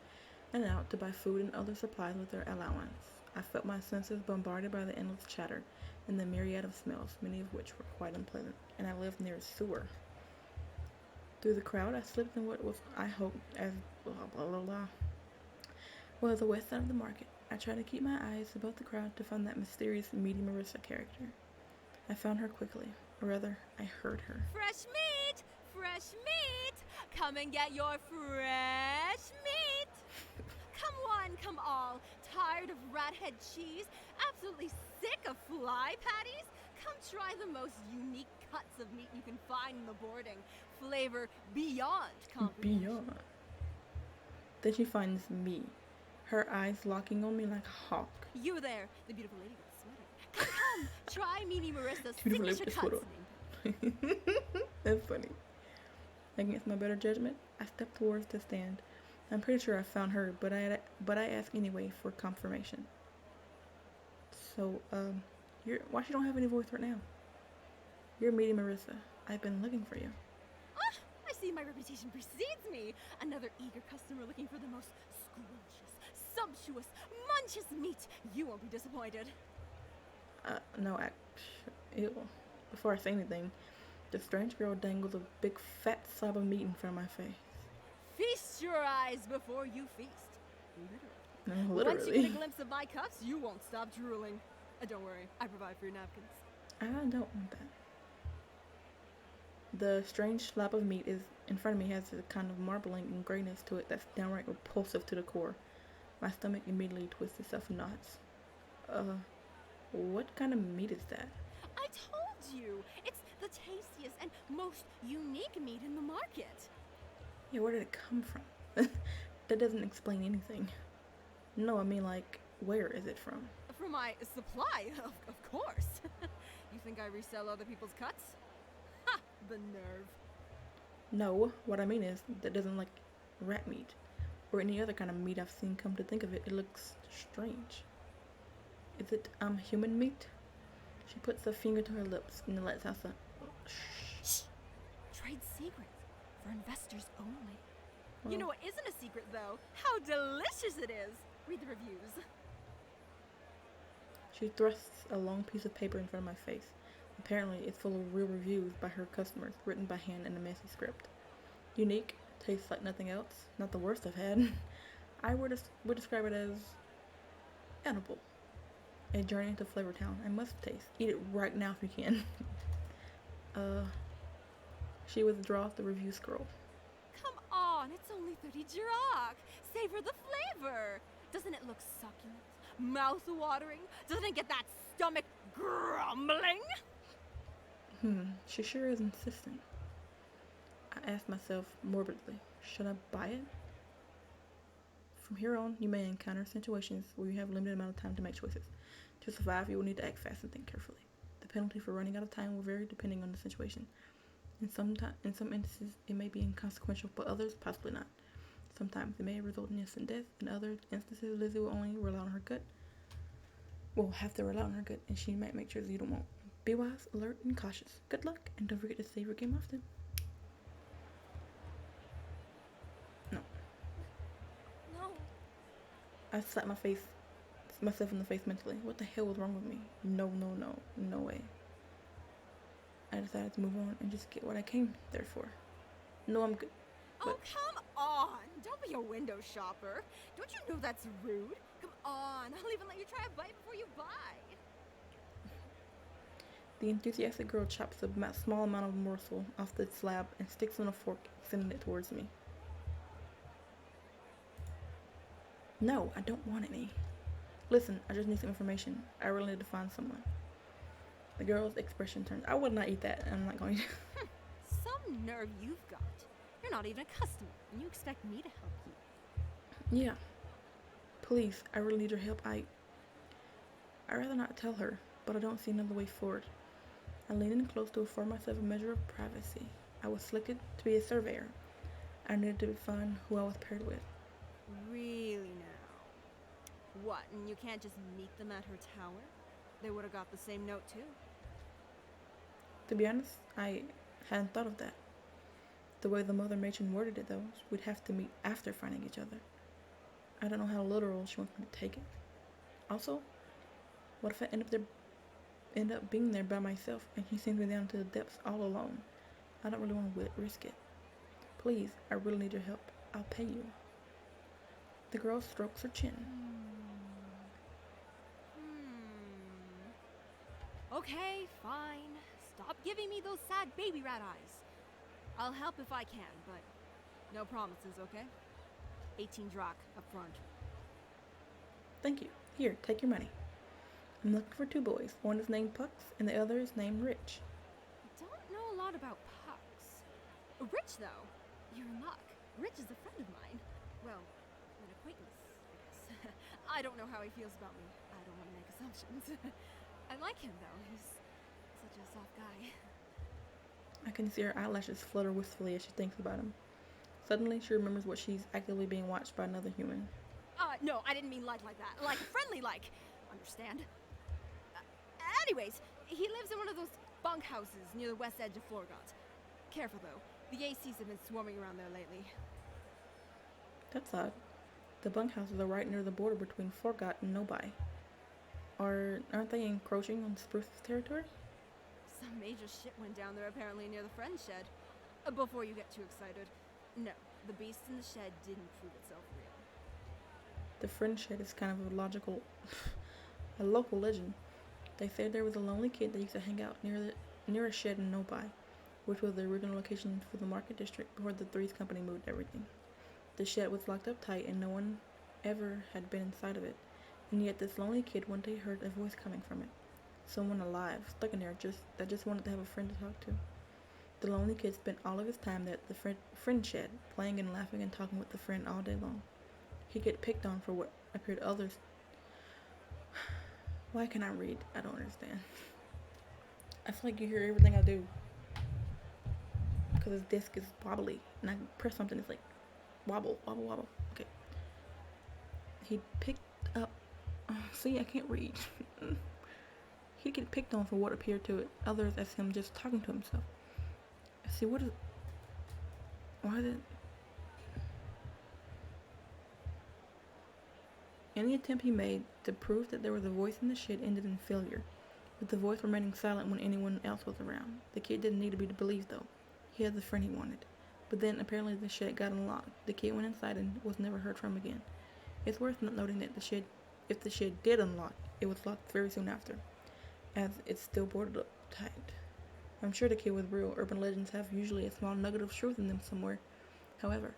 and out to buy food and other supplies with their allowance. I felt my senses bombarded by the endless chatter and the myriad of smells, many of which were quite unpleasant, and I lived near a sewer. Through the crowd, I slipped in what was, I hoped, as blah blah blah blah. Well, the west side of the market. I tried to keep my eyes above the crowd to find that mysterious meaty Marissa character. I found her quickly, or rather, I heard her. Fresh meat! Fresh meat! Come and get your fresh meat! Come one, come all. Tired of rathead cheese? Absolutely sick of fly patties? Come try the most unique cuts of meat you can find in the boarding. Flavor beyond comprehension. Beyond. Then she finds me, her eyes locking on me like a hawk. You there, the beautiful lady with the sweater. Come, try Meanie Marissa's Beautiful lady signature with the cuts. That's funny. Against my better judgment, I stepped towards the stand. I'm pretty sure I found her, but I asked anyway for confirmation. So, why she don't have any voice right now? You're meeting Marissa. I've been looking for you. Ah, I see my reputation precedes me. Another eager customer looking for the most scrumptious, sumptuous, munchous meat. You won't be disappointed. No, ew. Before I say anything, the strange girl dangles a big fat slab of meat in front of my face. Feast your eyes before you feast. Literally. No, literally. Once you get a glimpse of my cups, you won't stop drooling. Don't worry, I provide for your napkins. I don't want that. The strange slab of meat is in front of me has a kind of marbling and grayness to it that's downright repulsive to the core. My stomach immediately twists itself in knots. What kind of meat is that? I told you! It's the tastiest and most unique meat in the market. Yeah, where did it come from? That doesn't explain anything. No, I mean, like, where is it from? From my supply, of course. You think I resell other people's cuts? Ha! The nerve. No, what I mean is, that doesn't like rat meat. Or any other kind of meat I've seen. Come to think of it, it looks strange. Is it, human meat? She puts a finger to her lips and lets out a shh. Trade secrets for investors only. Well, You know what isn't a secret, though? How delicious it is! Read the reviews. She thrusts a long piece of paper in front of my face. Apparently, it's full of real reviews by her customers, written by hand in a messy script. Unique, tastes like nothing else, not the worst I've had. I would describe it as edible. A journey into Flavor Town. I must taste. Eat it right now if you can. She withdraws the review scroll. Come on, it's only 30 Jirok. Savor the flavor. Doesn't it look succulent? Mouth-watering? Doesn't it get that stomach grumbling? She sure is insistent. I asked myself morbidly, should I buy it? From here on, you may encounter situations where you have a limited amount of time to make choices. To survive, you will need to act fast and think carefully. The penalty for running out of time will vary depending on the situation. In some instances, it may be inconsequential, but others, possibly not. Sometimes it may result in instant death. In other instances, Lizzie will only rely on her gut. Will have to rely on her gut, and she might make sure that you don't want. Be wise, alert, and cautious. Good luck, and don't forget to save your game often. No. No. I slapped myself in the face mentally. What the hell was wrong with me? No way. I decided to move on and just get what I came there for. No, I'm good. Oh, come on. Don't be a window shopper. Don't you know that's rude? Come on. I'll even let you try a bite before you buy. The enthusiastic girl chops a small amount of morsel off the slab and sticks on a fork, sending it towards me. No, I don't want any. Listen, I just need some information. I really need to find someone. The girl's expression turns. I would not eat that. I'm not going to. Some nerve you've got. You're not even a customer, and you expect me to help you. Yeah. Please, I really need your help. I'd rather not tell her, but I don't see another way forward. I lean in close to afford myself a measure of privacy. I was selected to be a surveyor. I needed to find who I was paired with. Really now? What, and you can't just meet them at her tower? They would have got the same note too. To be honest, I hadn't thought of that. The way the Mother Matron worded it, though, we'd have to meet after finding each other. I don't know how literal she wants me to take it. Also, what if I end up being there by myself and she sends me down to the depths all alone? I don't really want to risk it. Please, I really need your help. I'll pay you. The girl strokes her chin. Okay, fine. Stop giving me those sad baby rat eyes. I'll help if I can, but no promises, okay? 18 Drak up front. Thank you. Here, take your money. I'm looking for two boys. One is named Pucks and the other is named Rich. Don't know a lot about Pucks. Rich, though, you're in luck. Rich is a friend of mine. Well, an acquaintance, I guess. I don't know how he feels about me. I don't want to make assumptions. I like him, though. He's such a soft guy. I can see her eyelashes flutter wistfully as she thinks about him. Suddenly, she remembers what she's actively being watched by another human. No, I didn't mean like that. Like friendly like. Understand? Anyways, he lives in one of those bunk houses near the west edge of Forgot. Careful, though. The ACs have been swarming around there lately. That's odd. The bunkhouses are right near the border between Forgot and Nobai. Aren't they encroaching on Spruce's territory? Some major shit went down there apparently near the friend shed. Before you get too excited. No, the beast in the shed didn't prove itself real. The friend shed is kind of a local legend. They said there was a lonely kid that used to hang out near a shed in Nobai, which was the original location for the market district before the Threes Company moved everything. The shed was locked up tight and no one ever had been inside of it, and yet this lonely kid one day heard a voice coming from it. Someone alive, stuck in there, that just wanted to have a friend to talk to. The lonely kid spent all of his time there at the friend shed, playing and laughing and talking with the friend all day long. He'd get picked on for what appeared to others. Why can I read? I don't understand. I feel like you hear everything I do. Because his desk is wobbly. And I press something, it's like, wobble, wobble, wobble. Okay. He picked up... see, I can't read. He'd get picked on for what appeared to others as him just talking to himself. See, what is... why did... Any attempt he made to prove that there was a voice in the shed ended in failure, with the voice remaining silent when anyone else was around. The kid didn't need to be believed, though. He had the friend he wanted. But then, apparently, the shed got unlocked. The kid went inside and was never heard from again. It's worth noting that if the shed did unlock, it was locked very soon after, as it's still boarded up tight. I'm sure the kid was real. Urban legends have usually a small nugget of truth in them somewhere. However,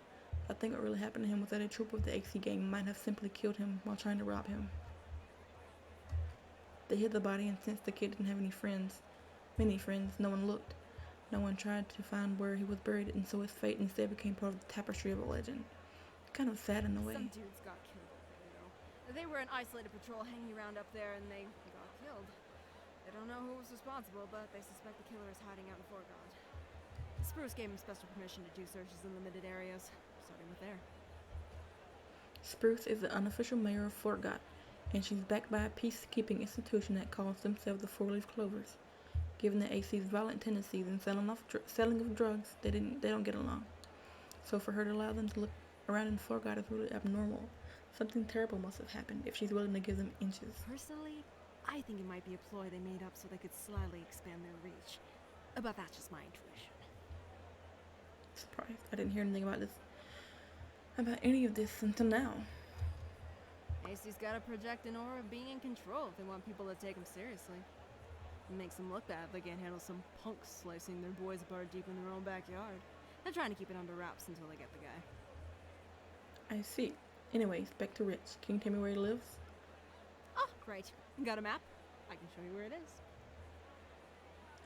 I think what really happened to him was that a troop of the AC gang might have simply killed him while trying to rob him. They hid the body, and since the kid didn't have many friends, no one looked. No one tried to find where he was buried, and so his fate instead became part of the tapestry of a legend. Kind of sad in a way. Some dudes got killed up there, though. They were an isolated patrol hanging around up there, and they got killed. They don't know who was responsible, but they suspect the killer is hiding out in Forgot. Spruce gave him special permission to do searches in limited areas, starting with there. Spruce is the unofficial mayor of Forgot, and she's backed by a peacekeeping institution that calls themselves the Four-Leaf Clovers. Given the AC's violent tendencies and selling of drugs, they don't get along. So for her to allow them to look around in Forgot is really abnormal. Something terrible must have happened if she's willing to give them inches. Personally, I think it might be a ploy they made up so they could slyly expand their reach. But that's just my intuition. Surprised I didn't hear anything about any of this until now. AC's gotta project an aura of being in control if they want people to take them seriously. It makes them look bad if they can't handle some punks slicing their boys apart deep in their own backyard. They're trying to keep it under wraps until they get the guy. I see. Anyways, back to Rich. Can you tell me where he lives? Oh, great. Got a map? I can show you where it is.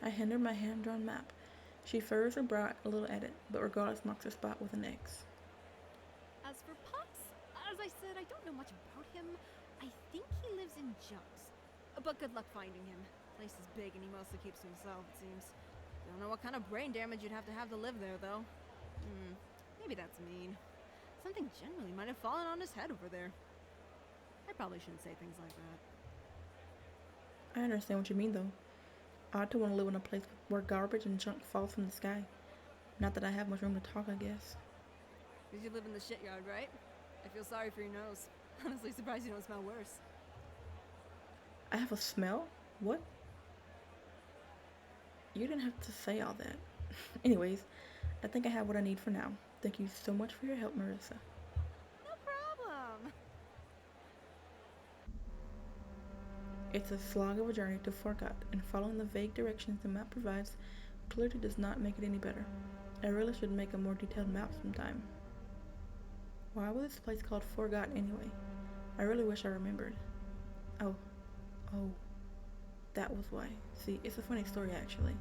I hand her my hand-drawn map. She furrows her brow a little at it, but regardless marks her spot with an X. As for Pops, as I said, I don't know much about him. I think he lives in Junks. But good luck finding him. Place is big and he mostly keeps to himself, it seems. Don't know what kind of brain damage you'd have to live there, though. Maybe that's mean. Something generally might have fallen on his head over there. I probably shouldn't say things like that. I understand what you mean, though. Odd to want to live in a place where garbage and junk falls from the sky. Not that I have much room to talk, I guess. Because you live in the shit yard, right? I feel sorry for your nose. Honestly surprised you don't smell worse. I have a smell? What? You didn't have to say all that. Anyways, I think I have what I need for now. Thank you so much for your help, Marissa. No problem. It's a slog of a journey to Forgot, and following the vague directions the map provides clearly does not make it any better. I really should make a more detailed map sometime. Why was this place called Forgot anyway? I really wish I remembered. Oh, that was why. See, it's a funny story actually.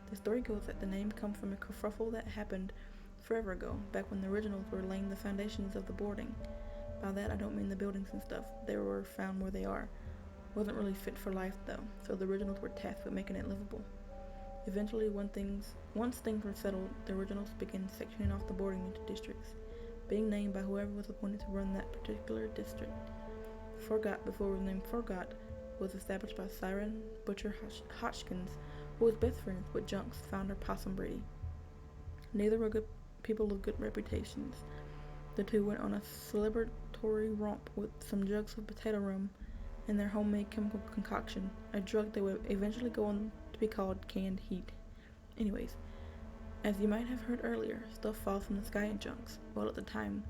The story goes that the name comes from a kerfuffle that happened forever ago, back when the originals were laying the foundations of the boarding. By that I don't mean the buildings and stuff. They were found where they are. Wasn't really fit for life though, so the originals were tasked with making it livable. Eventually, once things were settled, the originals began sectioning off the boarding into districts, being named by whoever was appointed to run that particular district. Forgot, before it was named Forgot, was established by Siren Butcher Hodgkins, who was best friends with Junk's founder Possum Brady. Neither were good people of good reputations. The two went on a celebratory romp with some jugs of potato rum and their homemade chemical concoction, a drug that would eventually go on to be called canned heat. Anyways, as you might have heard earlier, stuff falls from the sky in Junks. Well, at the time,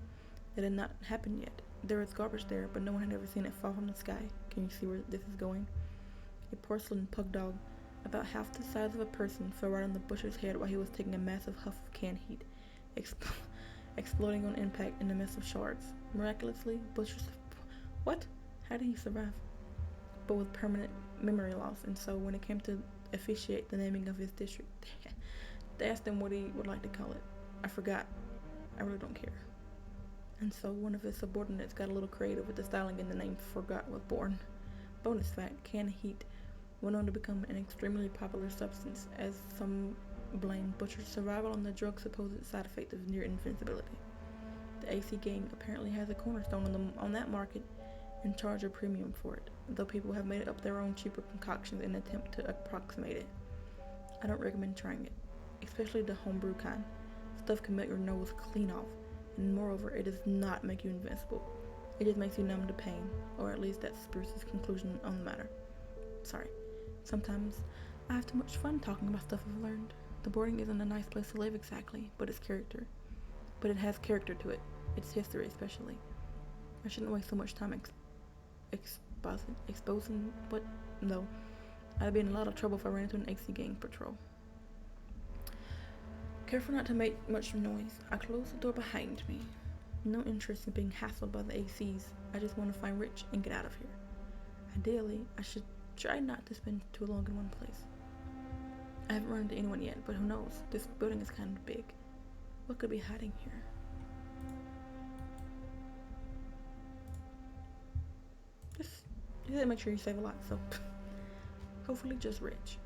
that had not happened yet. There was garbage there, but no one had ever seen it fall from the sky. Can you see where this is going? A porcelain pug dog, about half the size of a person, fell right on the butcher's head while he was taking a massive huff of canned heat, exploding on impact in a mess of shards. Miraculously, What? How did he survive? But with permanent memory loss, and so when it came to officiate the naming of his district, they asked him what he would like to call it. I forgot. I really don't care. And so one of his subordinates got a little creative with the styling, and the name Forgot was born. Bonus fact, canned heat went on to become an extremely popular substance, as some blame Butcher's survival on the drug's supposed side effect of near invincibility. The AC gang apparently has a cornerstone on that market and charge a premium for it, though people have made up their own cheaper concoctions in an attempt to approximate it. I don't recommend trying it, especially the homebrew kind. Stuff can melt your nose clean off, and moreover, it does not make you invincible. It just makes you numb to pain, or at least that's Spruce's conclusion on the matter. Sorry. Sometimes I have too much fun talking about stuff I've learned. The boarding isn't a nice place to live exactly, but it's character. But it has character to it. Its history especially. I shouldn't waste so much time exposing, but no. I'd be in a lot of trouble if I ran into an AC gang patrol. Careful not to make much noise, I closed the door behind me. No interest in being hassled by the ACs. I just want to find Rich and get out of here. Ideally, I should try not to spend too long in one place. I haven't run into anyone yet, but who knows? This building is kind of big. What could be hiding here? You gotta make sure you save a lot, so hopefully just Rich.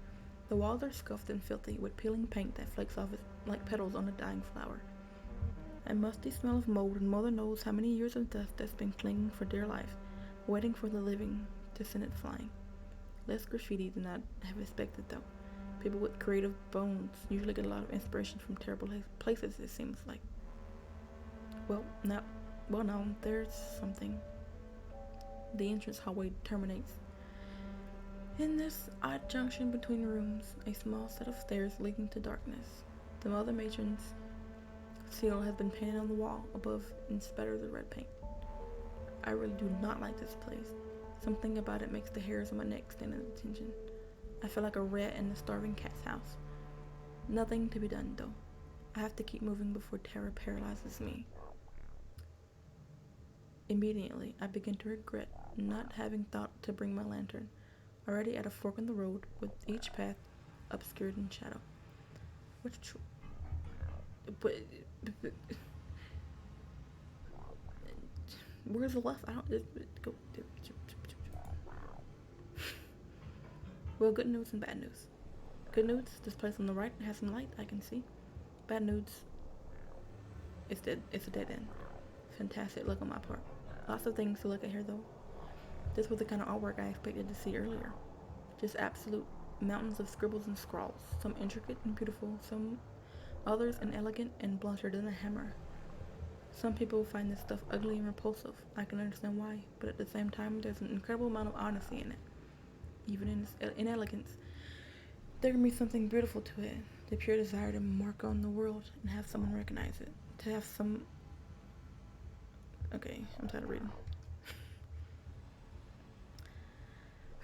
The walls are scuffed and filthy with peeling paint that flakes off like petals on a dying flower. A musty smell of mold, and mother knows how many years of dust that's been clinging for dear life, waiting for the living to send it flying. Less graffiti than I'd have expected though. People with creative bones usually get a lot of inspiration from terrible places, it seems like. No, there's something. The entrance hallway terminates in this odd junction between rooms, a small set of stairs leading to darkness. The Mother Matron's seal has been painted on the wall above in spatters of red paint. I really do not like this place. Something about it makes the hairs on my neck stand at attention. I feel like a rat in a starving cat's house. Nothing to be done, though. I have to keep moving before terror paralyzes me. Immediately, I begin to regret not having thought to bring my lantern, already at a fork in the road, with each path obscured in shadow. Which where's the left? I don't go. Well, good news and bad news. Good news, this place on the right has some light I can see. Bad news, it's dead. It's a dead end. Fantastic look on my part. Lots of things to look at here, though. This was the kind of artwork I expected to see earlier. Just absolute mountains of scribbles and scrawls. Some intricate and beautiful, some others inelegant and blunter than a hammer. Some people find this stuff ugly and repulsive. I can understand why, but at the same time, there's an incredible amount of honesty in it. Even in its inelegance, there can be something beautiful to it. The pure desire to mark on the world and have someone recognize it. To have some... Okay, I'm tired of reading.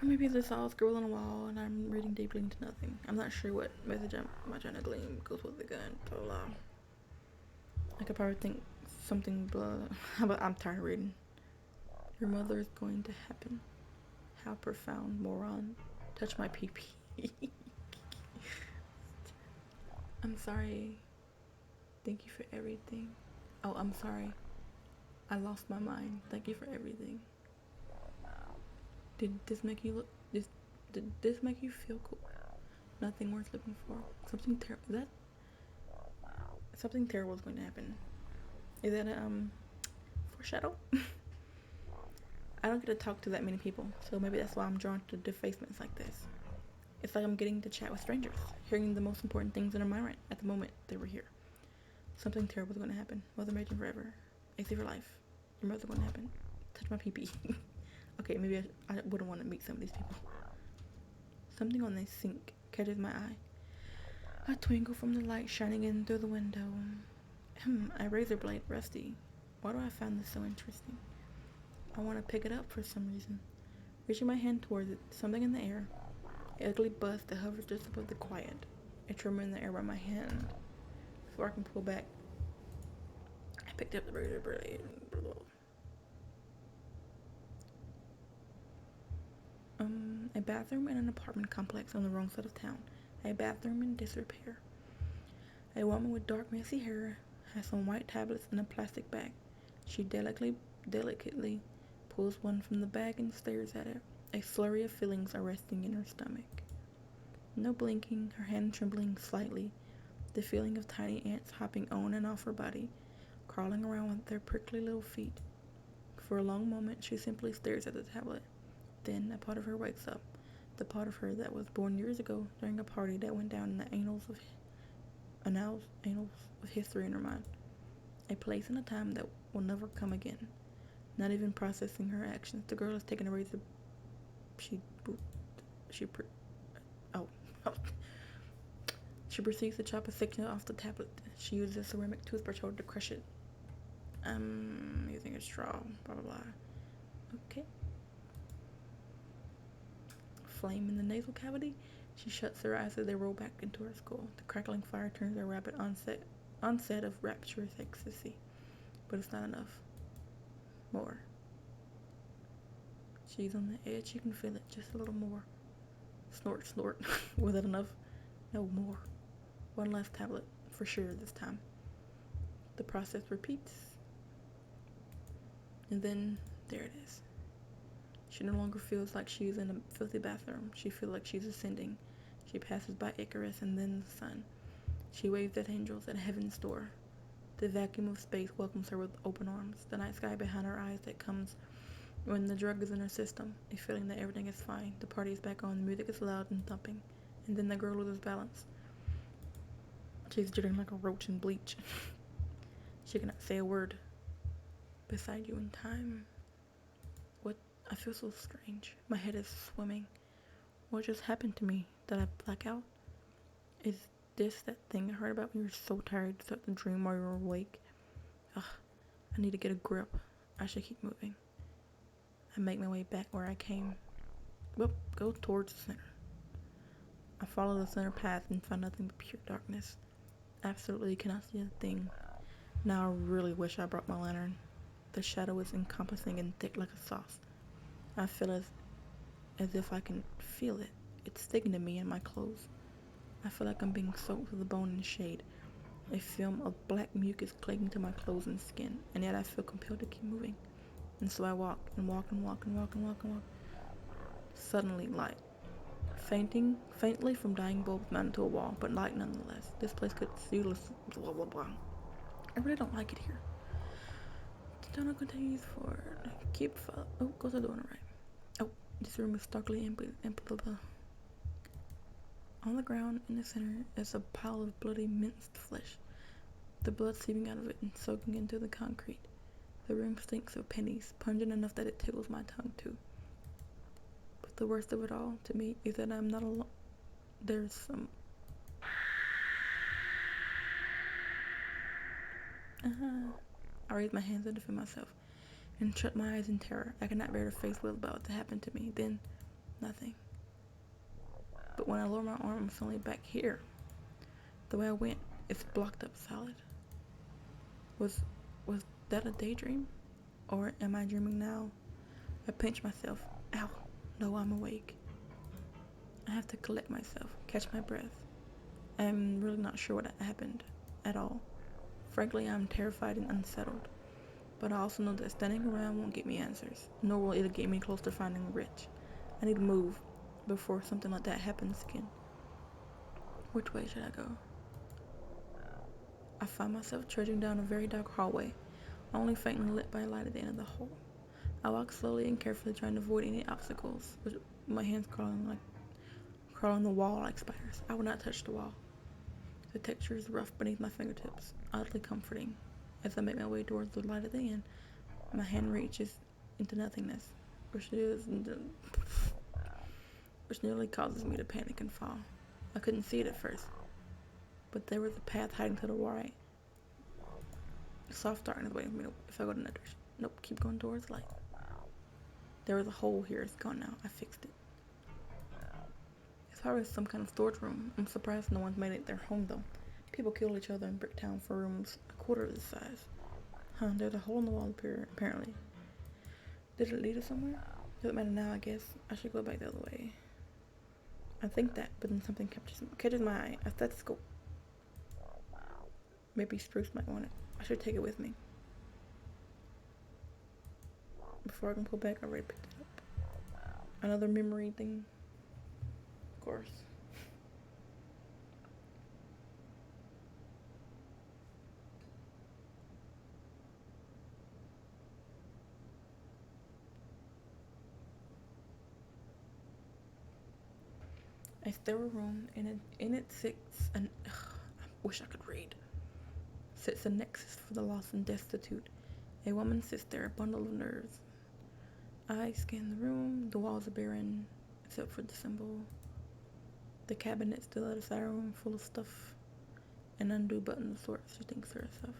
Or maybe this all scribbled on a wall and I'm reading deeply into nothing. I'm not sure what message I'm trying to glean goes with the gun. Blah, blah. I could probably think something blah. But I'm tired of reading. Your mother is going to happen. How profound, moron. Touch my pee-pee. I'm sorry. Thank you for everything. Oh, I'm sorry. I lost my mind. Thank you for everything. Did this make you look? Did this make you feel cool? Nothing worth living for. Something terrible. That something terrible is going to happen. Is that a foreshadow? I don't get to talk to that many people, so maybe that's why I'm drawn to defacements like this. It's like I'm getting to chat with strangers, hearing the most important things in their mind right at the moment they were here. Something terrible is going to happen. Mother Matron forever. AC for life. Your mother's going to happen. Touch my pee-pee. Okay, maybe I wouldn't want to meet some of these people. Something on the sink catches my eye. A twinkle from the light shining in through the window. A razor blade, rusty. Why do I find this so interesting? I want to pick it up for some reason. Reaching my hand towards it, something in the air. An ugly buzz that hovers just above the quiet. A tremor in the air by my hand. Before I can pull back, I picked up the razor blade. A bathroom in an apartment complex on the wrong side of town. A bathroom in disrepair. A woman with dark, messy hair has some white tablets in a plastic bag. She delicately pulls one from the bag and stares at it. A flurry of feelings are resting in her stomach. No blinking, her hand trembling slightly. The feeling of tiny ants hopping on and off her body, crawling around with their prickly little feet. For a long moment, she simply stares at the tablet. Then a part of her wakes up. The part of her that was born years ago during a party that went down in the annals of history in her mind. A place and a time that will never come again. Not even processing her actions, the girl has taken a razor. She proceeds to chop a section off the tablet. She uses a ceramic toothbrush holder to crush it. Using a straw. Blah blah blah. Okay. Flame in the nasal cavity. She shuts her eyes as they roll back into her skull. The crackling fire turns a rapid onset of rapturous ecstasy. But it's not enough. More. She's on the edge. She can feel it. Just a little more. Snort, snort. Was it enough? No, more. One last tablet. For sure this time. The process repeats. And then, there it is. She no longer feels like she's in a filthy bathroom. She feels like she's ascending. She passes by Icarus and then the sun. She waves at angels at heaven's door. The vacuum of space welcomes her with open arms. The night sky behind her eyes that comes when the drug is in her system. A feeling that everything is fine. The party is back on. The music is loud and thumping. And then the girl loses balance. She's jittering like a roach in bleach. She cannot say a word. Beside you in time. What? I feel so strange. My head is swimming. What just happened to me? Did I black out? Is this that thing I heard about when you're so tired to start to dream while you're awake? Ugh, I need to get a grip. I should keep moving. I make my way back where I came. Well, go towards the center. follow the center path and find nothing but pure darkness. Absolutely cannot see a thing. Now I really wish I brought my lantern. The shadow is encompassing and thick like a sauce. I feel as if I can feel it. It's sticking to me and my clothes. I feel like I'm being soaked to the bone in shade. A film of black mucus clinging to my clothes and skin, and yet I feel compelled to keep moving. And so I walk and walk and walk and walk and walk and walk. Suddenly, light. Faintly from dying bulbs mounted to a wall, but light nonetheless. This place could useless. Blah blah blah. I really don't like it here. The tunnel continues forward. Keep follow. Oh, go to the door on the right. Oh, this room is starkly empty. On the ground in the center is a pile of bloody minced flesh. The blood seeping out of it and soaking into the concrete. The room stinks of pennies, pungent enough that it tickles my tongue too. But the worst of it all, to me, is that I'm not alone. There's some... I raised my hands to defend myself, and shut my eyes in terror. I could not bear to face what was about to happen to me. Then, nothing. But when I lower my arm, I'm suddenly back here. The way I went, it's blocked up solid. Was that a daydream? Or am I dreaming now? I pinch myself. Ow. No, I'm awake. I have to collect myself, catch my breath. I'm really not sure what happened at all. Frankly, I'm terrified and unsettled. But I also know that standing around won't get me answers, nor will it get me close to finding Rich. I need to move before something like that happens again. Which way should I go? I find myself trudging down a very dark hallway, only faintly lit by a light at the end of the hall. I walk slowly and carefully, trying to avoid any obstacles, with my hands crawling the wall like spiders. I will not touch the wall. The texture is rough beneath my fingertips, oddly comforting. As I make my way towards the light at the end, my hand reaches into nothingness, which nearly causes me to panic and fall. I couldn't see it at first, but there was a path hiding to the right. Soft darkness waiting for me if I go in that direction. Nope, keep going towards light. There was a hole here. It's gone now. I fixed it. It's probably some kind of storage room. I'm surprised no one's made it their home though. People kill each other in Bricktown for rooms a quarter of this size. Huh, there's a hole in the wall apparently. Did it lead us somewhere? Doesn't matter now, I guess. I should go back the other way. I think that, but then something catches my eye. A stethoscope. Maybe Spruce might want it. I should take it with me. Before I can pull back, I already picked it up. Another memory thing. Of course. A sterile room, and in it sits an... I wish I could read. Sits a nexus for the lost and destitute. A woman sits there, a bundle of nerves. I scan the room. The walls are barren, except for the symbol. The cabinet still at the side room, full of stuff. An undo button of sorts, she thinks to herself.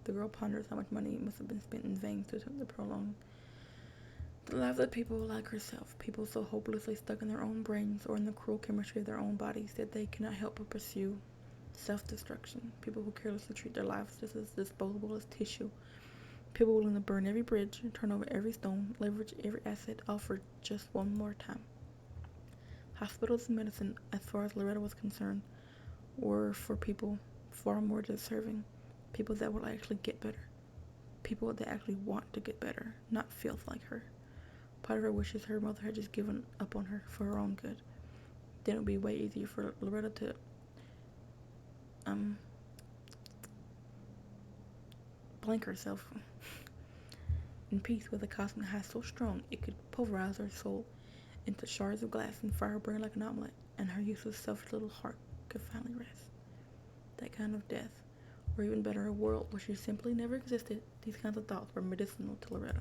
The girl ponders how much money must have been spent in vain to prolong the lives of people like herself, people so hopelessly stuck in their own brains or in the cruel chemistry of their own bodies that they cannot help but pursue self-destruction, people who carelessly treat their lives just as disposable as tissue, people willing to burn every bridge, turn over every stone, leverage every asset, all for just one more time. Hospitals and medicine, as far as Loretta was concerned, were for people far more deserving, people that will actually get better, people that actually want to get better, not filth like her. Part of her wishes her mother had just given up on her for her own good. Then it would be way easier for Loretta to blank herself in peace with a cosmic high so strong it could pulverize her soul into shards of glass and fire her brain like an omelet, and her useless, selfish little heart could finally rest. That kind of death, or even better, a world where she simply never existed, these kinds of thoughts were medicinal to Loretta.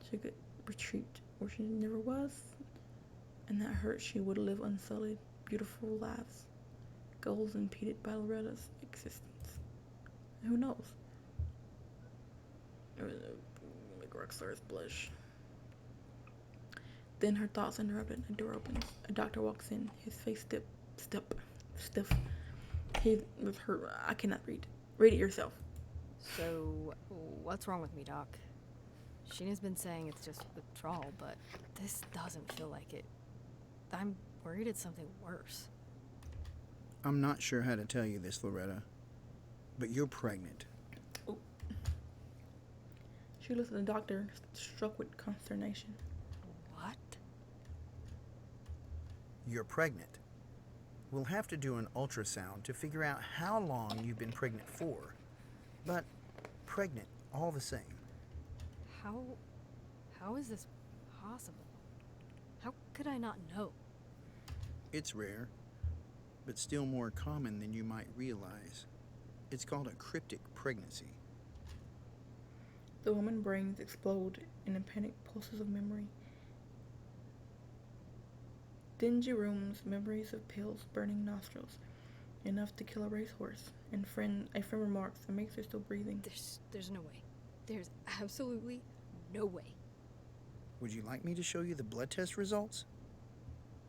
She could retreat where she never was, and that hurt she would live unsullied, beautiful lives, goals impeded by Loretta's existence. Who knows? It would make rock stars blush. Then her thoughts interrupted. A door opens. A doctor walks in. His face stiff. He was hurt. I cannot read. Read it yourself. So, what's wrong with me, Doc? Sheena's been saying it's just withdrawal, but this doesn't feel like it. I'm worried it's something worse. I'm not sure how to tell you this, Loretta, but you're pregnant. Oh. She looked at the doctor, struck with consternation. What? You're pregnant. We'll have to do an ultrasound to figure out how long you've been pregnant for, but pregnant all the same. How is this possible? How could I not know? It's rare, but still more common than you might realize. It's called a cryptic pregnancy. The woman's brains explode in panic pulses of memory. Dingy rooms, memories of pills, burning nostrils, enough to kill a racehorse. And a friend remarks, it makes her still breathing. There's no way. There's absolutely no way. Would you like me to show you the blood test results?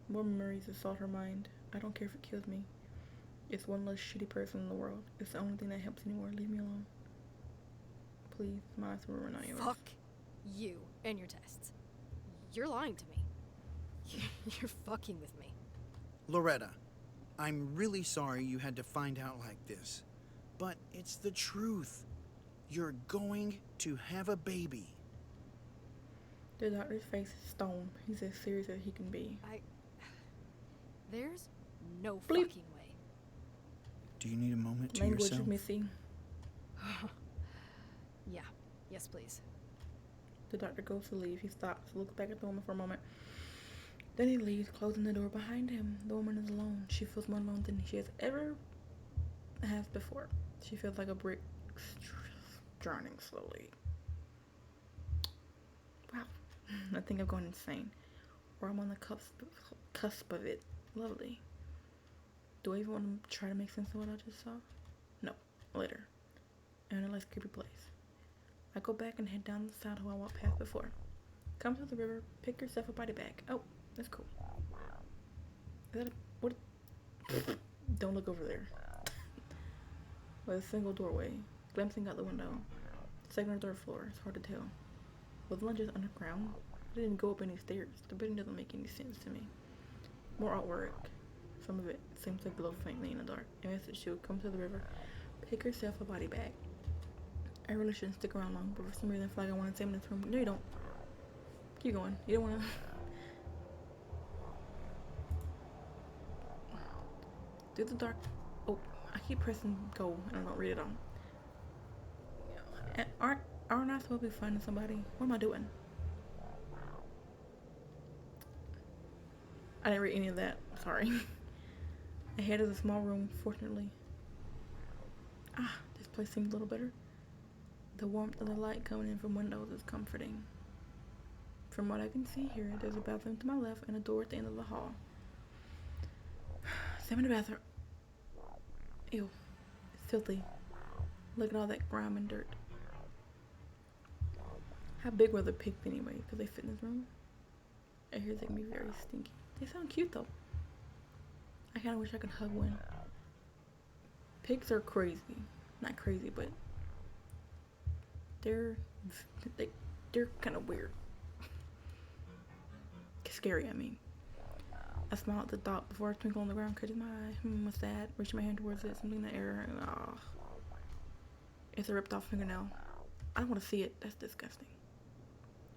More memories assault her mind. I don't care if it kills me. It's one less shitty person in the world. It's the only thing that helps anymore. Leave me alone. Please, my eyes were not yours. Fuck you and your tests. You're lying to me. You're fucking with me. Loretta, I'm really sorry you had to find out like this, but it's the truth. You're going to have a baby. The doctor's face is stone. He's as serious as he can be. There's no Bleep. fucking way. Do you need a moment to Language, yourself? Missy. Yeah. Yes, please. The doctor goes to leave. He stops, looks back at the woman for a moment. Then he leaves, closing the door behind him. The woman is alone. She feels more alone than she has ever before. She feels like a brick drowning slowly. Wow. I think I'm going insane. Or I'm on the cusp of it. Lovely. Do I even want to try to make sense of what I just saw? No. Later. In a less creepy place. I go back and head down the side who I walked past before. Come to the river, pick yourself a body bag. Oh, that's cool. Is that what? Don't look over there. With a single doorway, glimpsing out the window. Second or third floor, it's hard to tell. Was the lunch just underground? I didn't go up any stairs. The building doesn't make any sense to me. More artwork. Some of it seems to glow faintly in the dark. A message to come to the river. Pick yourself a body bag. I really shouldn't stick around long, but for some reason I feel like I want to stay in this room. No, you don't. Keep going. You don't want to. Through the dark. Oh, I keep pressing go and I don't read it on. Aren't I supposed to be finding somebody? What am I doing? I didn't read any of that. Sorry. Ahead is a small room, fortunately. This place seems a little better. The warmth of the light coming in from windows is comforting. From what I can see here, there's a bathroom to my left and a door at the end of the hall. Step in the bathroom. Ew. It's filthy. Look at all that grime and dirt. How big were the pigs anyway? Because they fit in this room? I hear they can be very stinky. They sound cute though. I kind of wish I could hug one. Pigs are crazy. Not crazy, but they're kind of weird. Scary, I mean. I smile at the thought before I twinkle on the ground, catches my eye. What's that? Reaching my hand towards it, something in the air. It's a ripped off fingernail. I don't want to see it. That's disgusting.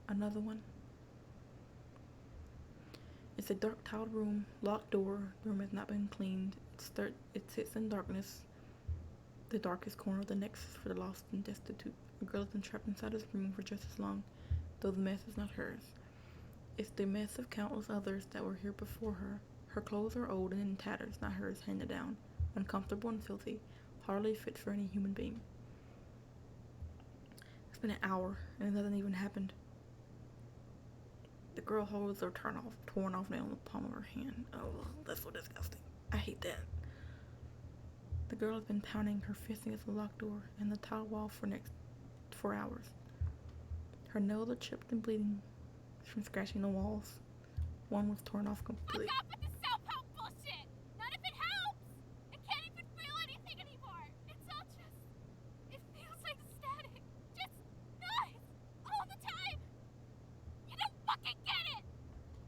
Another one. It's a dark tiled room, locked door. The room has not been cleaned. It sits in darkness. The darkest corner of the nexus for the lost and destitute. A girl has been trapped inside this room for just as long, though the mess is not hers. It's the mess of countless others that were here before her. Her clothes are old and in tatters, not hers, handed down. Uncomfortable and filthy, hardly fit for any human being. It's been an hour, and nothing even happened. The girl holds her torn off nail in the palm of her hand. Oh, that's so disgusting. I hate that. The girl has been pounding her fist against the locked door and the tile wall for next 4 hours. Her nails are chipped and bleeding from scratching the walls. One was torn off Fuck completely. off with the self-help bullshit! None of it helps! I can't even feel anything anymore! It's all just... It feels like static. Just noise! All the time! You don't fucking get it!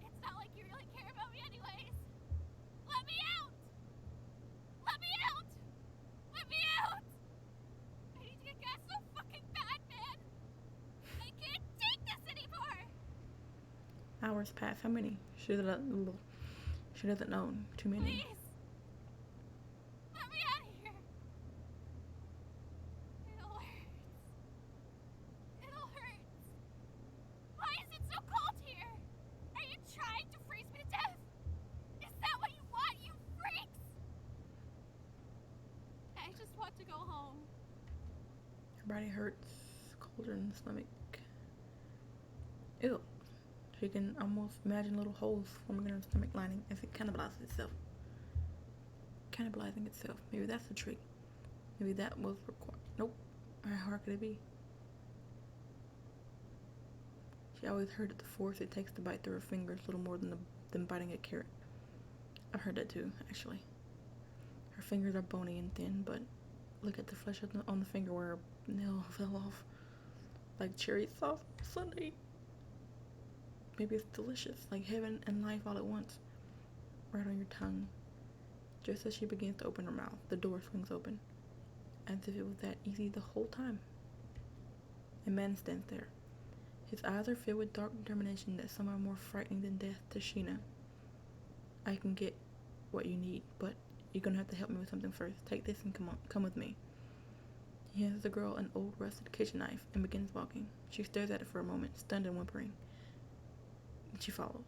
It's not like you really care about me anyways. Let me out! Let me out! Let me out! I need to get gas so fucking bad, man! I can't take this anymore! Hours pass. How many? She doesn't know. Too many. Please! Let me out of here! It all hurts. It all hurts. Why is it so cold here? Are you trying to freeze me to death? Is that what you want, you freaks? I just want to go home. Her body hurts. Colder in the stomach. Ew. She can almost imagine little holes forming in her stomach lining as it cannibalizes itself. Cannibalizing itself. Maybe that's the trick. Maybe that was required. Nope. How hard could it be? She always heard that the force it takes to bite through her fingers little more than biting a carrot. I've heard that too, actually. Her fingers are bony and thin, but look at the flesh on the finger where her nail fell off. Like cherry sauce Sunday. Maybe it's delicious, like heaven and life all at once. Right on your tongue. Just as she begins to open her mouth, the door swings open. As if it was that easy the whole time. A man stands there. His eyes are filled with dark determination that some are more frightening than death to Sheena. I can get what you need, but you're gonna have to help me with something first. Take this and come with me. He hands the girl an old rusted kitchen knife and begins walking. She stares at it for a moment, stunned and whimpering. She follows.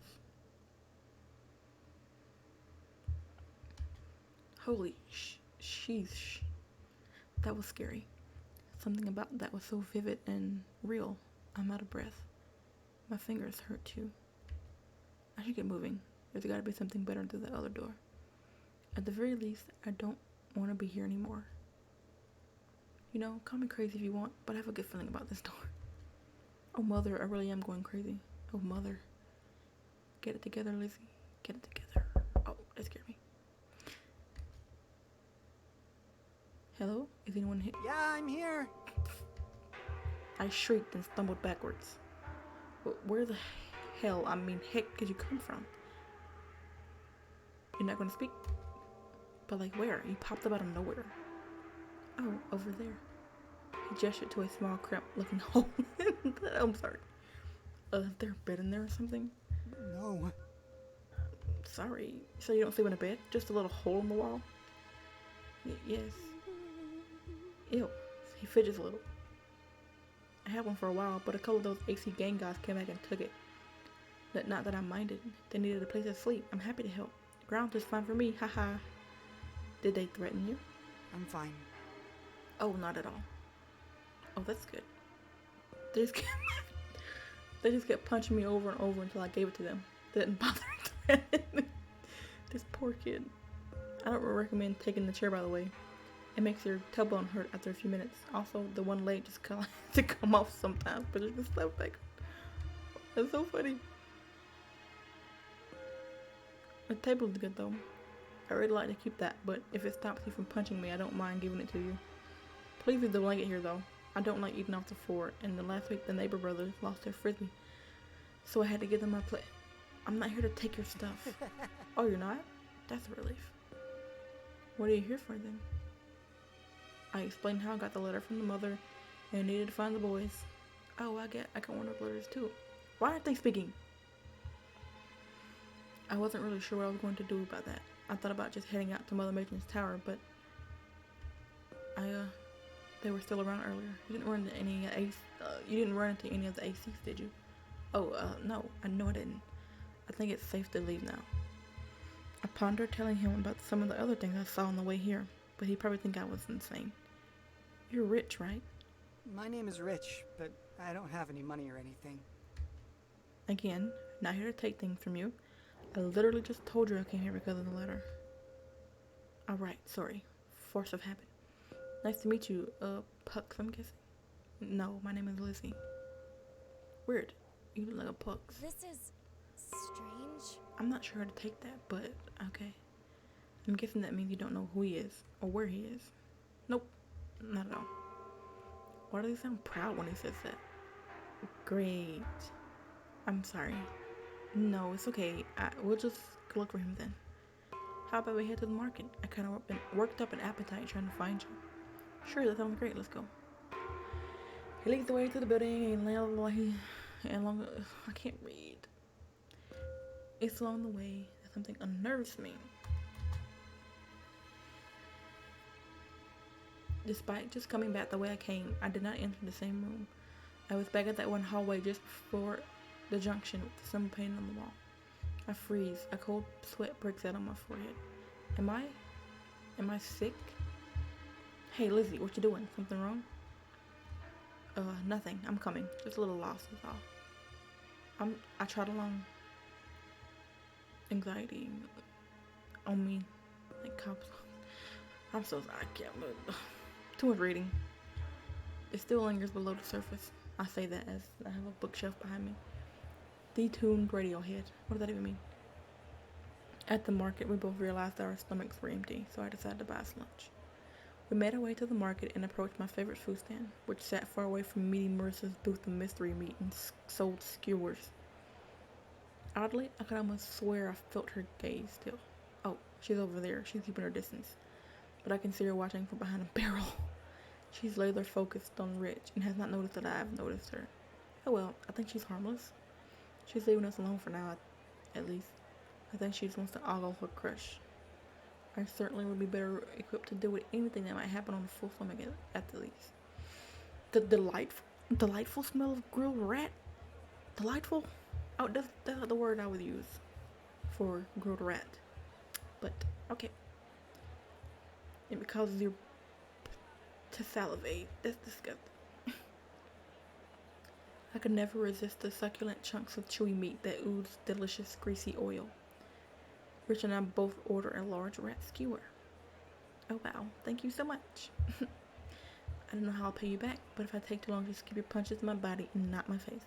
Holy sheesh. That was scary. Something about that was so vivid and real. I'm out of breath. My fingers hurt too. I should get moving. There's gotta be something better through that other door. At the very least, I don't want to be here anymore. You know, call me crazy if you want, but I have a good feeling about this door. Oh, Mother, I really am going crazy. Oh, Mother. Get it together, Lizzie. Get it together. Oh, that scared me. Hello? Is anyone here? Yeah, I'm here. I shrieked and stumbled backwards. Where the hell, heck, did you come from? You're not gonna speak? But like where? You popped up out of nowhere. Oh, over there. He gestured to a small, cramped-looking hole. I'm sorry. Is there a bed in there or something? No. Sorry. So you don't sleep in a bed? Just a little hole in the wall? Yes. Ew. He fidgets a little. I had one for a while, but a couple of those AC gang guys came back and took it. Not that I minded. They needed a place to sleep. I'm happy to help. Ground's just fine for me. Haha. Did they threaten you? I'm fine. Oh, not at all. Oh, that's good. They just kept punching me over and over until I gave it to them. They didn't bother to threaten me. This poor kid. I don't recommend taking the chair, by the way. It makes your tailbone hurt after a few minutes. Also, the one leg just to come off sometimes, but it just slap back. That's so funny. The table is good though. I really like to keep that, but if it stops you from punching me, I don't mind giving it to you. Please leave the blanket here though. I don't like eating off the floor, and the last week the neighbor brothers lost their frisbee, so I had to give them my plate. I'm not here to take your stuff. Oh, you're not? That's a relief. What are you here for then? I explained how I got the letter from the mother and needed to find the boys. Oh, I got one of the letters too. Why aren't they speaking? I wasn't really sure what I was going to do about that. I thought about just heading out to Mother Matron's tower, but they were still around earlier. You didn't run into any of the ACs, did you? Oh, no, I know I didn't. I think it's safe to leave now. I pondered telling him about some of the other things I saw on the way here, but he'd probably think I was insane. You're rich, right? My name is Rich, but I don't have any money or anything. Again, not here to take things from you. I literally just told you I came here because of the letter. Alright, sorry. Force of habit. Nice to meet you, Pucks, I'm guessing? No, my name is Lizzie. Weird. You look like a Pucks. This is strange. I'm not sure how to take that, but okay. I'm guessing that means you don't know who he is or where he is. Nope, not at all. Why does he sound proud when he says that? Great. I'm sorry. No, it's okay. We'll just go look for him then. How about we head to the market? I kind of worked up an appetite trying to find you. Sure, that sounds great. Let's go. He leads the way to the building and I can't read. It's along the way that something unnerves me. Despite just coming back the way I came, I did not enter the same room. I was back at that one hallway just before the junction with the symbol painted on the wall. I freeze. A cold sweat breaks out on my forehead. Am I sick? Hey, Lizzie, what you doing? Something wrong? Nothing. I'm coming. Just a little lost is all. I trot along. Anxiety on me. Like cops. I'm so sorry. I can't move. Too much reading. It still lingers below the surface. I say that as I have a bookshelf behind me. Detuned Radiohead. What does that even mean? At the market, we both realized that our stomachs were empty, so I decided to buy us lunch. We made our way to the market and approached my favorite food stand, which sat far away from meaty Marissa's booth of mystery meat and sold skewers. Oddly, I could almost swear I felt her gaze still. Oh, she's over there. She's keeping her distance. But I can see her watching from behind a barrel. She's laser focused on Rich and has not noticed that I have noticed her. Oh well, I think she's harmless. She's leaving us alone for now, at least. I think she just wants to ogle her crush. I certainly would be better equipped to deal with anything that might happen on a full stomach at the least. The delightful smell of grilled rat? Delightful? Oh, that's the word I would use for grilled rat. But, okay. It causes you to salivate. That's disgusting. I could never resist the succulent chunks of chewy meat that ooze delicious greasy oil. Rich and I both order a large rat skewer. Oh wow, thank you so much. I don't know how I'll pay you back, but if I take too long, just keep your punches in my body and not my face.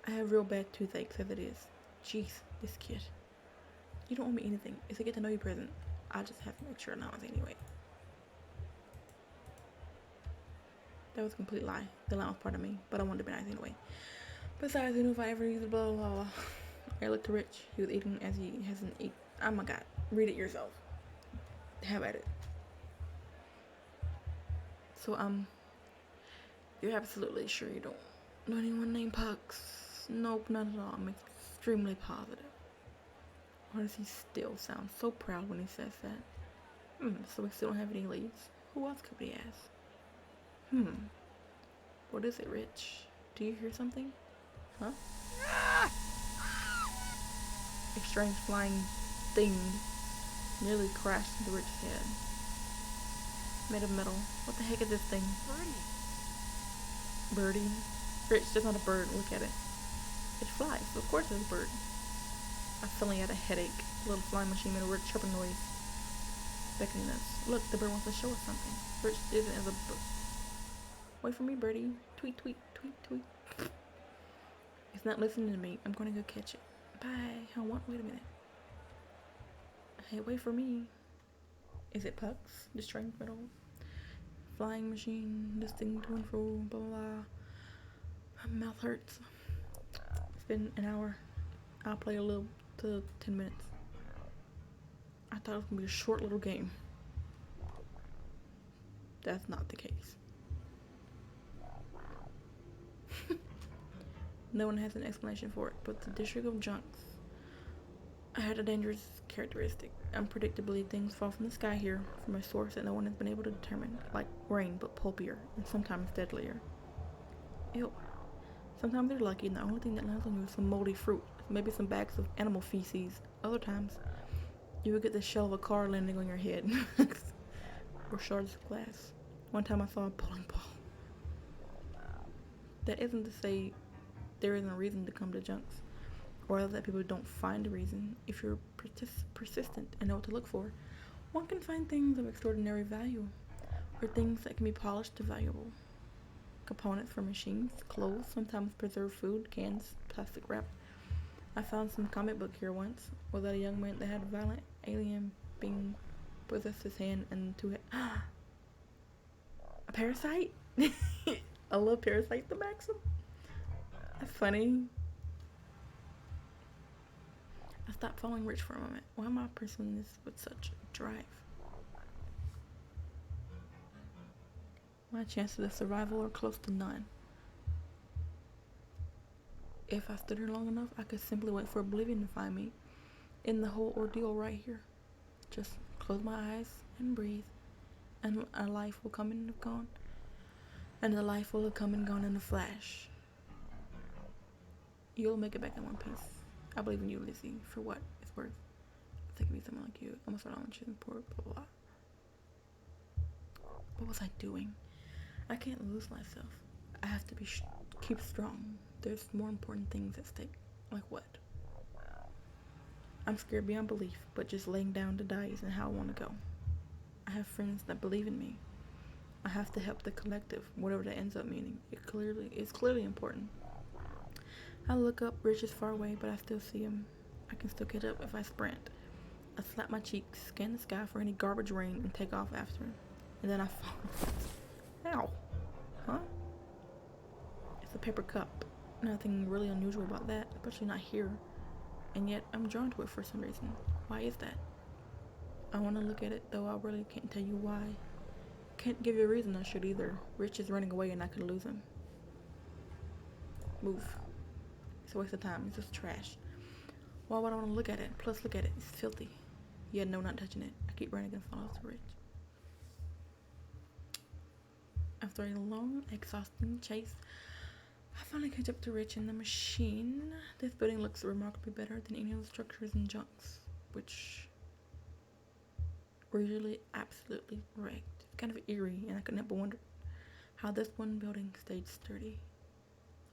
I have real bad toothaches as it is. Jeez, this kid. You don't owe me anything. It's a get to know you present. I'll just have an extra allowance anyway. That was a complete lie. The allowance part of me, but I wanted to be nice anyway. Besides, who knew if I ever used blah blah blah. I looked to Rich. He was eating as he hasn't eaten. Oh my god. Read it yourself. Have at it. So, you're absolutely sure you don't know anyone named Pucks? Nope, not at all. I'm extremely positive. Why does he still sound so proud when he says that? So we still don't have any leads. Who else could we ask? What is it, Rich? Do you hear something? Huh? A strange flying thing nearly crashed into Rich's head. Made of metal. What the heck is this thing? Birdie? Rich, that's not a bird. Look at it. It flies. Of course it's a bird. I suddenly had a headache. The little flying machine made a weird chirping noise, beckoning us. Look, the bird wants to show us something. Rich did it as a bird. Wait for me, birdie. Tweet, tweet, tweet, tweet. It's not listening to me. I'm going to go catch it. Bye. Hold on. Wait a minute. Hey, wait for me. Is it Pucks? The strange metal flying machine. This thing to and fro. Blah, blah, blah. My mouth hurts. It's been an hour. I'll play a little to 10 minutes. I thought it was going to be a short little game. That's not the case. No one has an explanation for it, but the District of Junks had a dangerous characteristic. Unpredictably, things fall from the sky here from a source that no one has been able to determine, like rain, but pulpier, and sometimes deadlier. Ew. Sometimes they're lucky, and the only thing that lands on you is some moldy fruit, maybe some bags of animal feces. Other times, you would get the shell of a car landing on your head, or shards of glass. One time I saw a bowling ball. That isn't to say there isn't a reason to come to Junks, or that people don't find a reason. If you're persistent and know what to look for, one can find things of extraordinary value, or things that can be polished to valuable. Components for machines, clothes, sometimes preserved food, cans, plastic wrap. I found some comic book here once. Was that a young man that had a violent alien being possessed his hand and two a parasite? A little parasite the maxim? That's funny. I stopped following Rich for a moment. Why am I pursuing this with such drive? My chances of survival are close to none. If I stood here long enough, I could simply wait for oblivion to find me in the whole ordeal right here. Just close my eyes and breathe, and a life will come and have gone, and the life will have come and gone in a flash. You'll make it back in one piece. I believe in you, Lizzie, for what it's worth. If they could be someone like you, I'm gonna start on choosing poor, blah, blah, blah. What was I doing? I can't lose myself. I have to keep strong. There's more important things at stake. Like what? I'm scared beyond belief, but just laying down to die isn't how I want to go. I have friends that believe in me. I have to help the collective, whatever that ends up meaning. It's clearly important. I look up, Rich is far away, but I still see him. I can still get up if I sprint. I slap my cheeks, scan the sky for any garbage rain, and take off after him. And then I fall. Ow. Huh? It's a paper cup. Nothing really unusual about that, especially not here. And yet, I'm drawn to it for some reason. Why is that? I want to look at it, though I really can't tell you why. Can't give you a reason I should either. Rich is running away and I could lose him. Move. It's a waste of time. It's just trash. Why would I want to look at it? Plus, look at it. It's filthy. Yeah, no, not touching it. I keep running and fall off the ridge. After a long, exhausting chase, I finally catch up to Rich in the machine. This building looks remarkably better than any of the structures and junks, which were usually absolutely wrecked. It's kind of eerie, and I couldn't help but wonder how this one building stayed sturdy.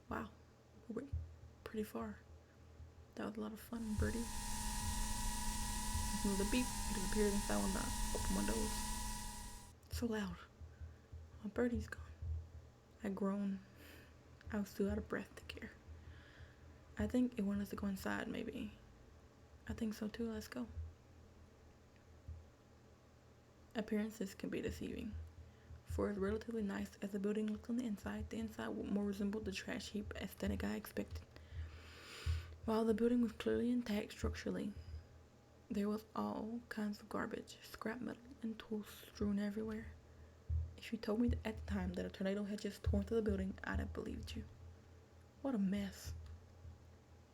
Wow, we went pretty far. That was a lot of fun, Birdie. Listen to the beep. It disappeared inside one of the open windows. So loud. My Birdie's gone. I groaned. I was too out of breath to care. I think it wanted us to go inside, maybe. I think so too. Let's go. Appearances can be deceiving. For as relatively nice as the building looked on the inside more resembled the trash heap aesthetic I expected. While the building was clearly intact structurally, there was all kinds of garbage, scrap metal, and tools strewn everywhere. If you told me at the time that a tornado had just torn through the building, I'd have believed you. What a mess.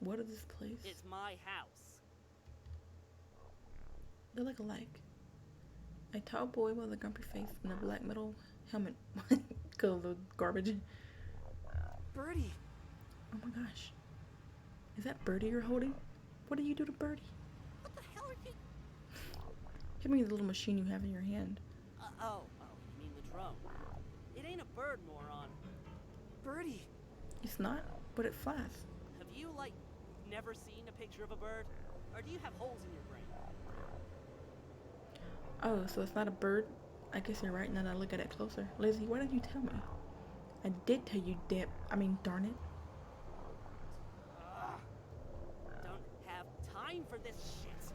What is this place? It's my house. They look alike. A tall boy with a grumpy face and a black metal helmet because of the garbage. Birdie! Oh my gosh. Is that Birdie you're holding? What do you do to Birdie? What the hell are you... Give me the little machine you have in your hand. Oh, you mean the drone. It ain't a bird, moron. Birdie! It's not, but it flies. Have you, never seen a picture of a bird? Or do you have holes in your brain? Oh, so it's not a bird? I guess you're right now that I look at it closer. Lizzie, why didn't you tell me? I did tell you, darn it. Don't have time for this shit.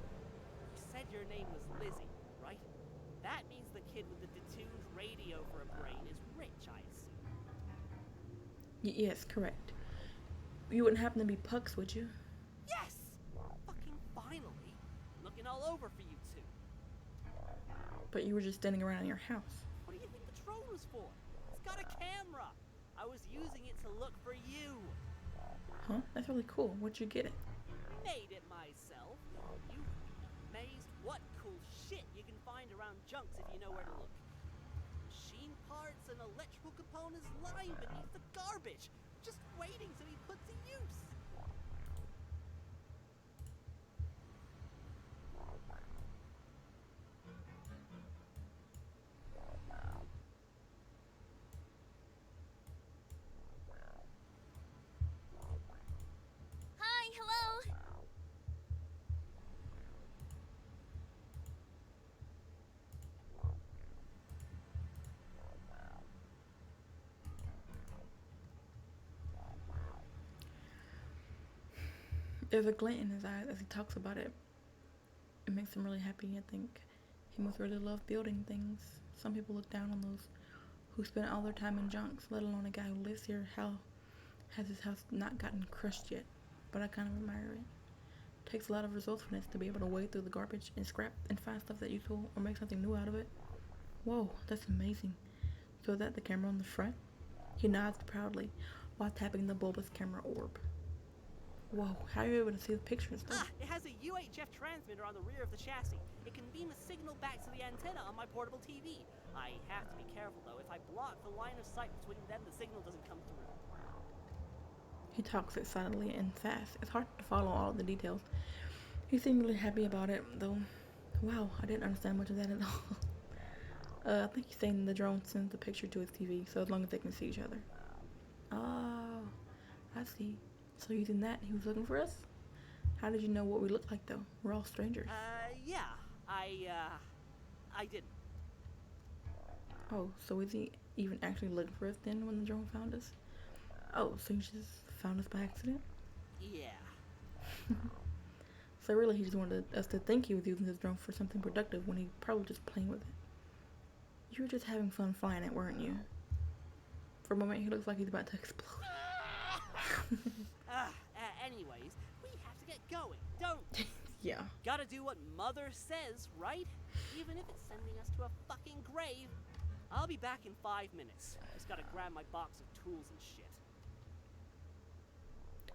You said your name was Lizzie, right? That means the kid with the detuned radio for a brain is rich, I assume. Yes, correct. You wouldn't happen to be Pucks, would you? Yes! Fucking finally. Looking all over for you two. But you were just standing around in your house. What do you think the drone was for? It's got a camera. I was using it to look for you. Huh? That's really cool. Where'd you get it? Made it myself. You'd be amazed what cool shit you can find around junks if you know where to look. Machine parts and electrical components lying beneath the garbage, just waiting to be put to use. Hi, hello. There's a glint in his eyes as he talks about it. It makes him really happy. I think he must really love building things. Some people look down on those who spend all their time in junks, let alone a guy who lives here. How has his house not gotten crushed yet? But I kind of admire it. Takes a lot of resourcefulness to be able to wade through the garbage and scrap and find stuff that's useful or make something new out of it. Whoa, that's amazing. So is that the camera on the front? He nods proudly while tapping the bulbous camera orb. Whoa, how are you able to see the pictures though? It has a UHF transmitter on the rear of the chassis. It can beam a signal back to the antenna on my portable TV. I have to be careful though. If I block the line of sight between them, the signal doesn't come through. He talks excitedly and fast. It's hard to follow all of the details. He seemed really happy about it, though. Wow, I didn't understand much of that at all. I think he's saying the drone sends the picture to his TV, so as long as they can see each other. Oh, I see. So using that, he was looking for us? How did you know what we look like, though? We're all strangers. Yeah. I didn't. Oh, so is he even actually looking for us then when the drone found us? Oh, so he just found us by accident? Yeah. So really he just wanted us to think he was using his drone for something productive when he probably just playing with it. You were just having fun flying it, weren't you? For a moment he looks like he's about to explode. Anyways, we have to get going, don't we? Yeah. Gotta do what Mother says, right? Even if it's sending us to a fucking grave. I'll be back in 5 minutes. Just gotta grab my box of tools and shit.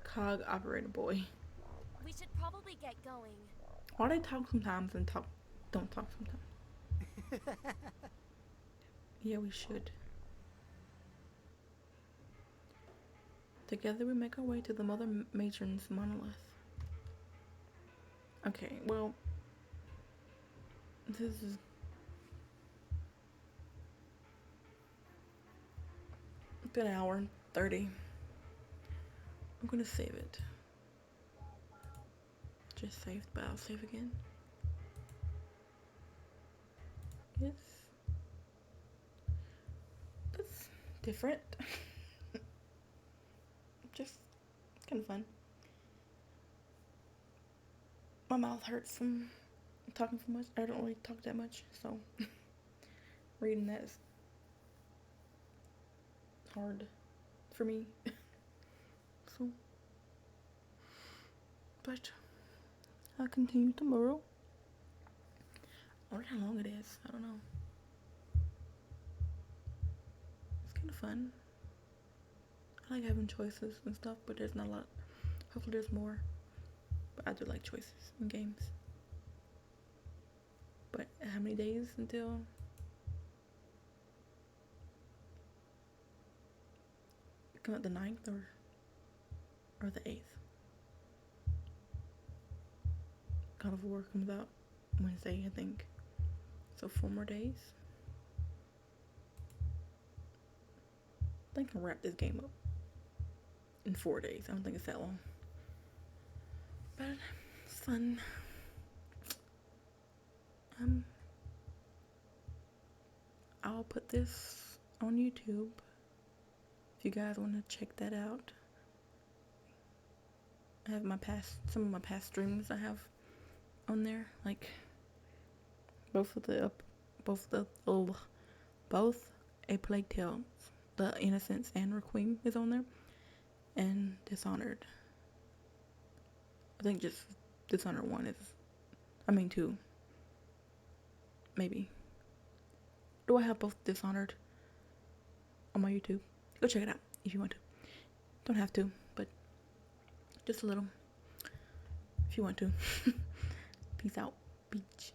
Cog operator boy. We should probably get going. Why they talk sometimes and don't talk sometimes? Yeah, we should. Together we make our way to the Mother Matron's monolith. Okay, well, this is been an hour and 30. I'm gonna save it. Just saved, but I'll save again. Yes. That's different. Just kind of fun. My mouth hurts from talking so much. I don't really talk that much, so reading that is hard for me. So, but I'll continue tomorrow. I wonder how long it is. I don't know. It's kind of fun. I like having choices and stuff, but there's not a lot. Hopefully there's more. But I do like choices in games. But how many days until? Come out the 9th or the 8th? God of War comes out Wednesday, I think. So 4 more days. I think I'll wrap this game up in 4 days. I don't think it's that long. But it's fun. I'll put this on YouTube if you guys want to check that out. I have some of my past streams I have on there, like both A Plague Tale, The Innocence and Requiem is on there, and Dishonored. I think just Dishonored 1 is, 2, maybe. Do I have both Dishonored on my YouTube? Go check it out if you want to. Don't have to, but just a little if you want to. Peace out, beach.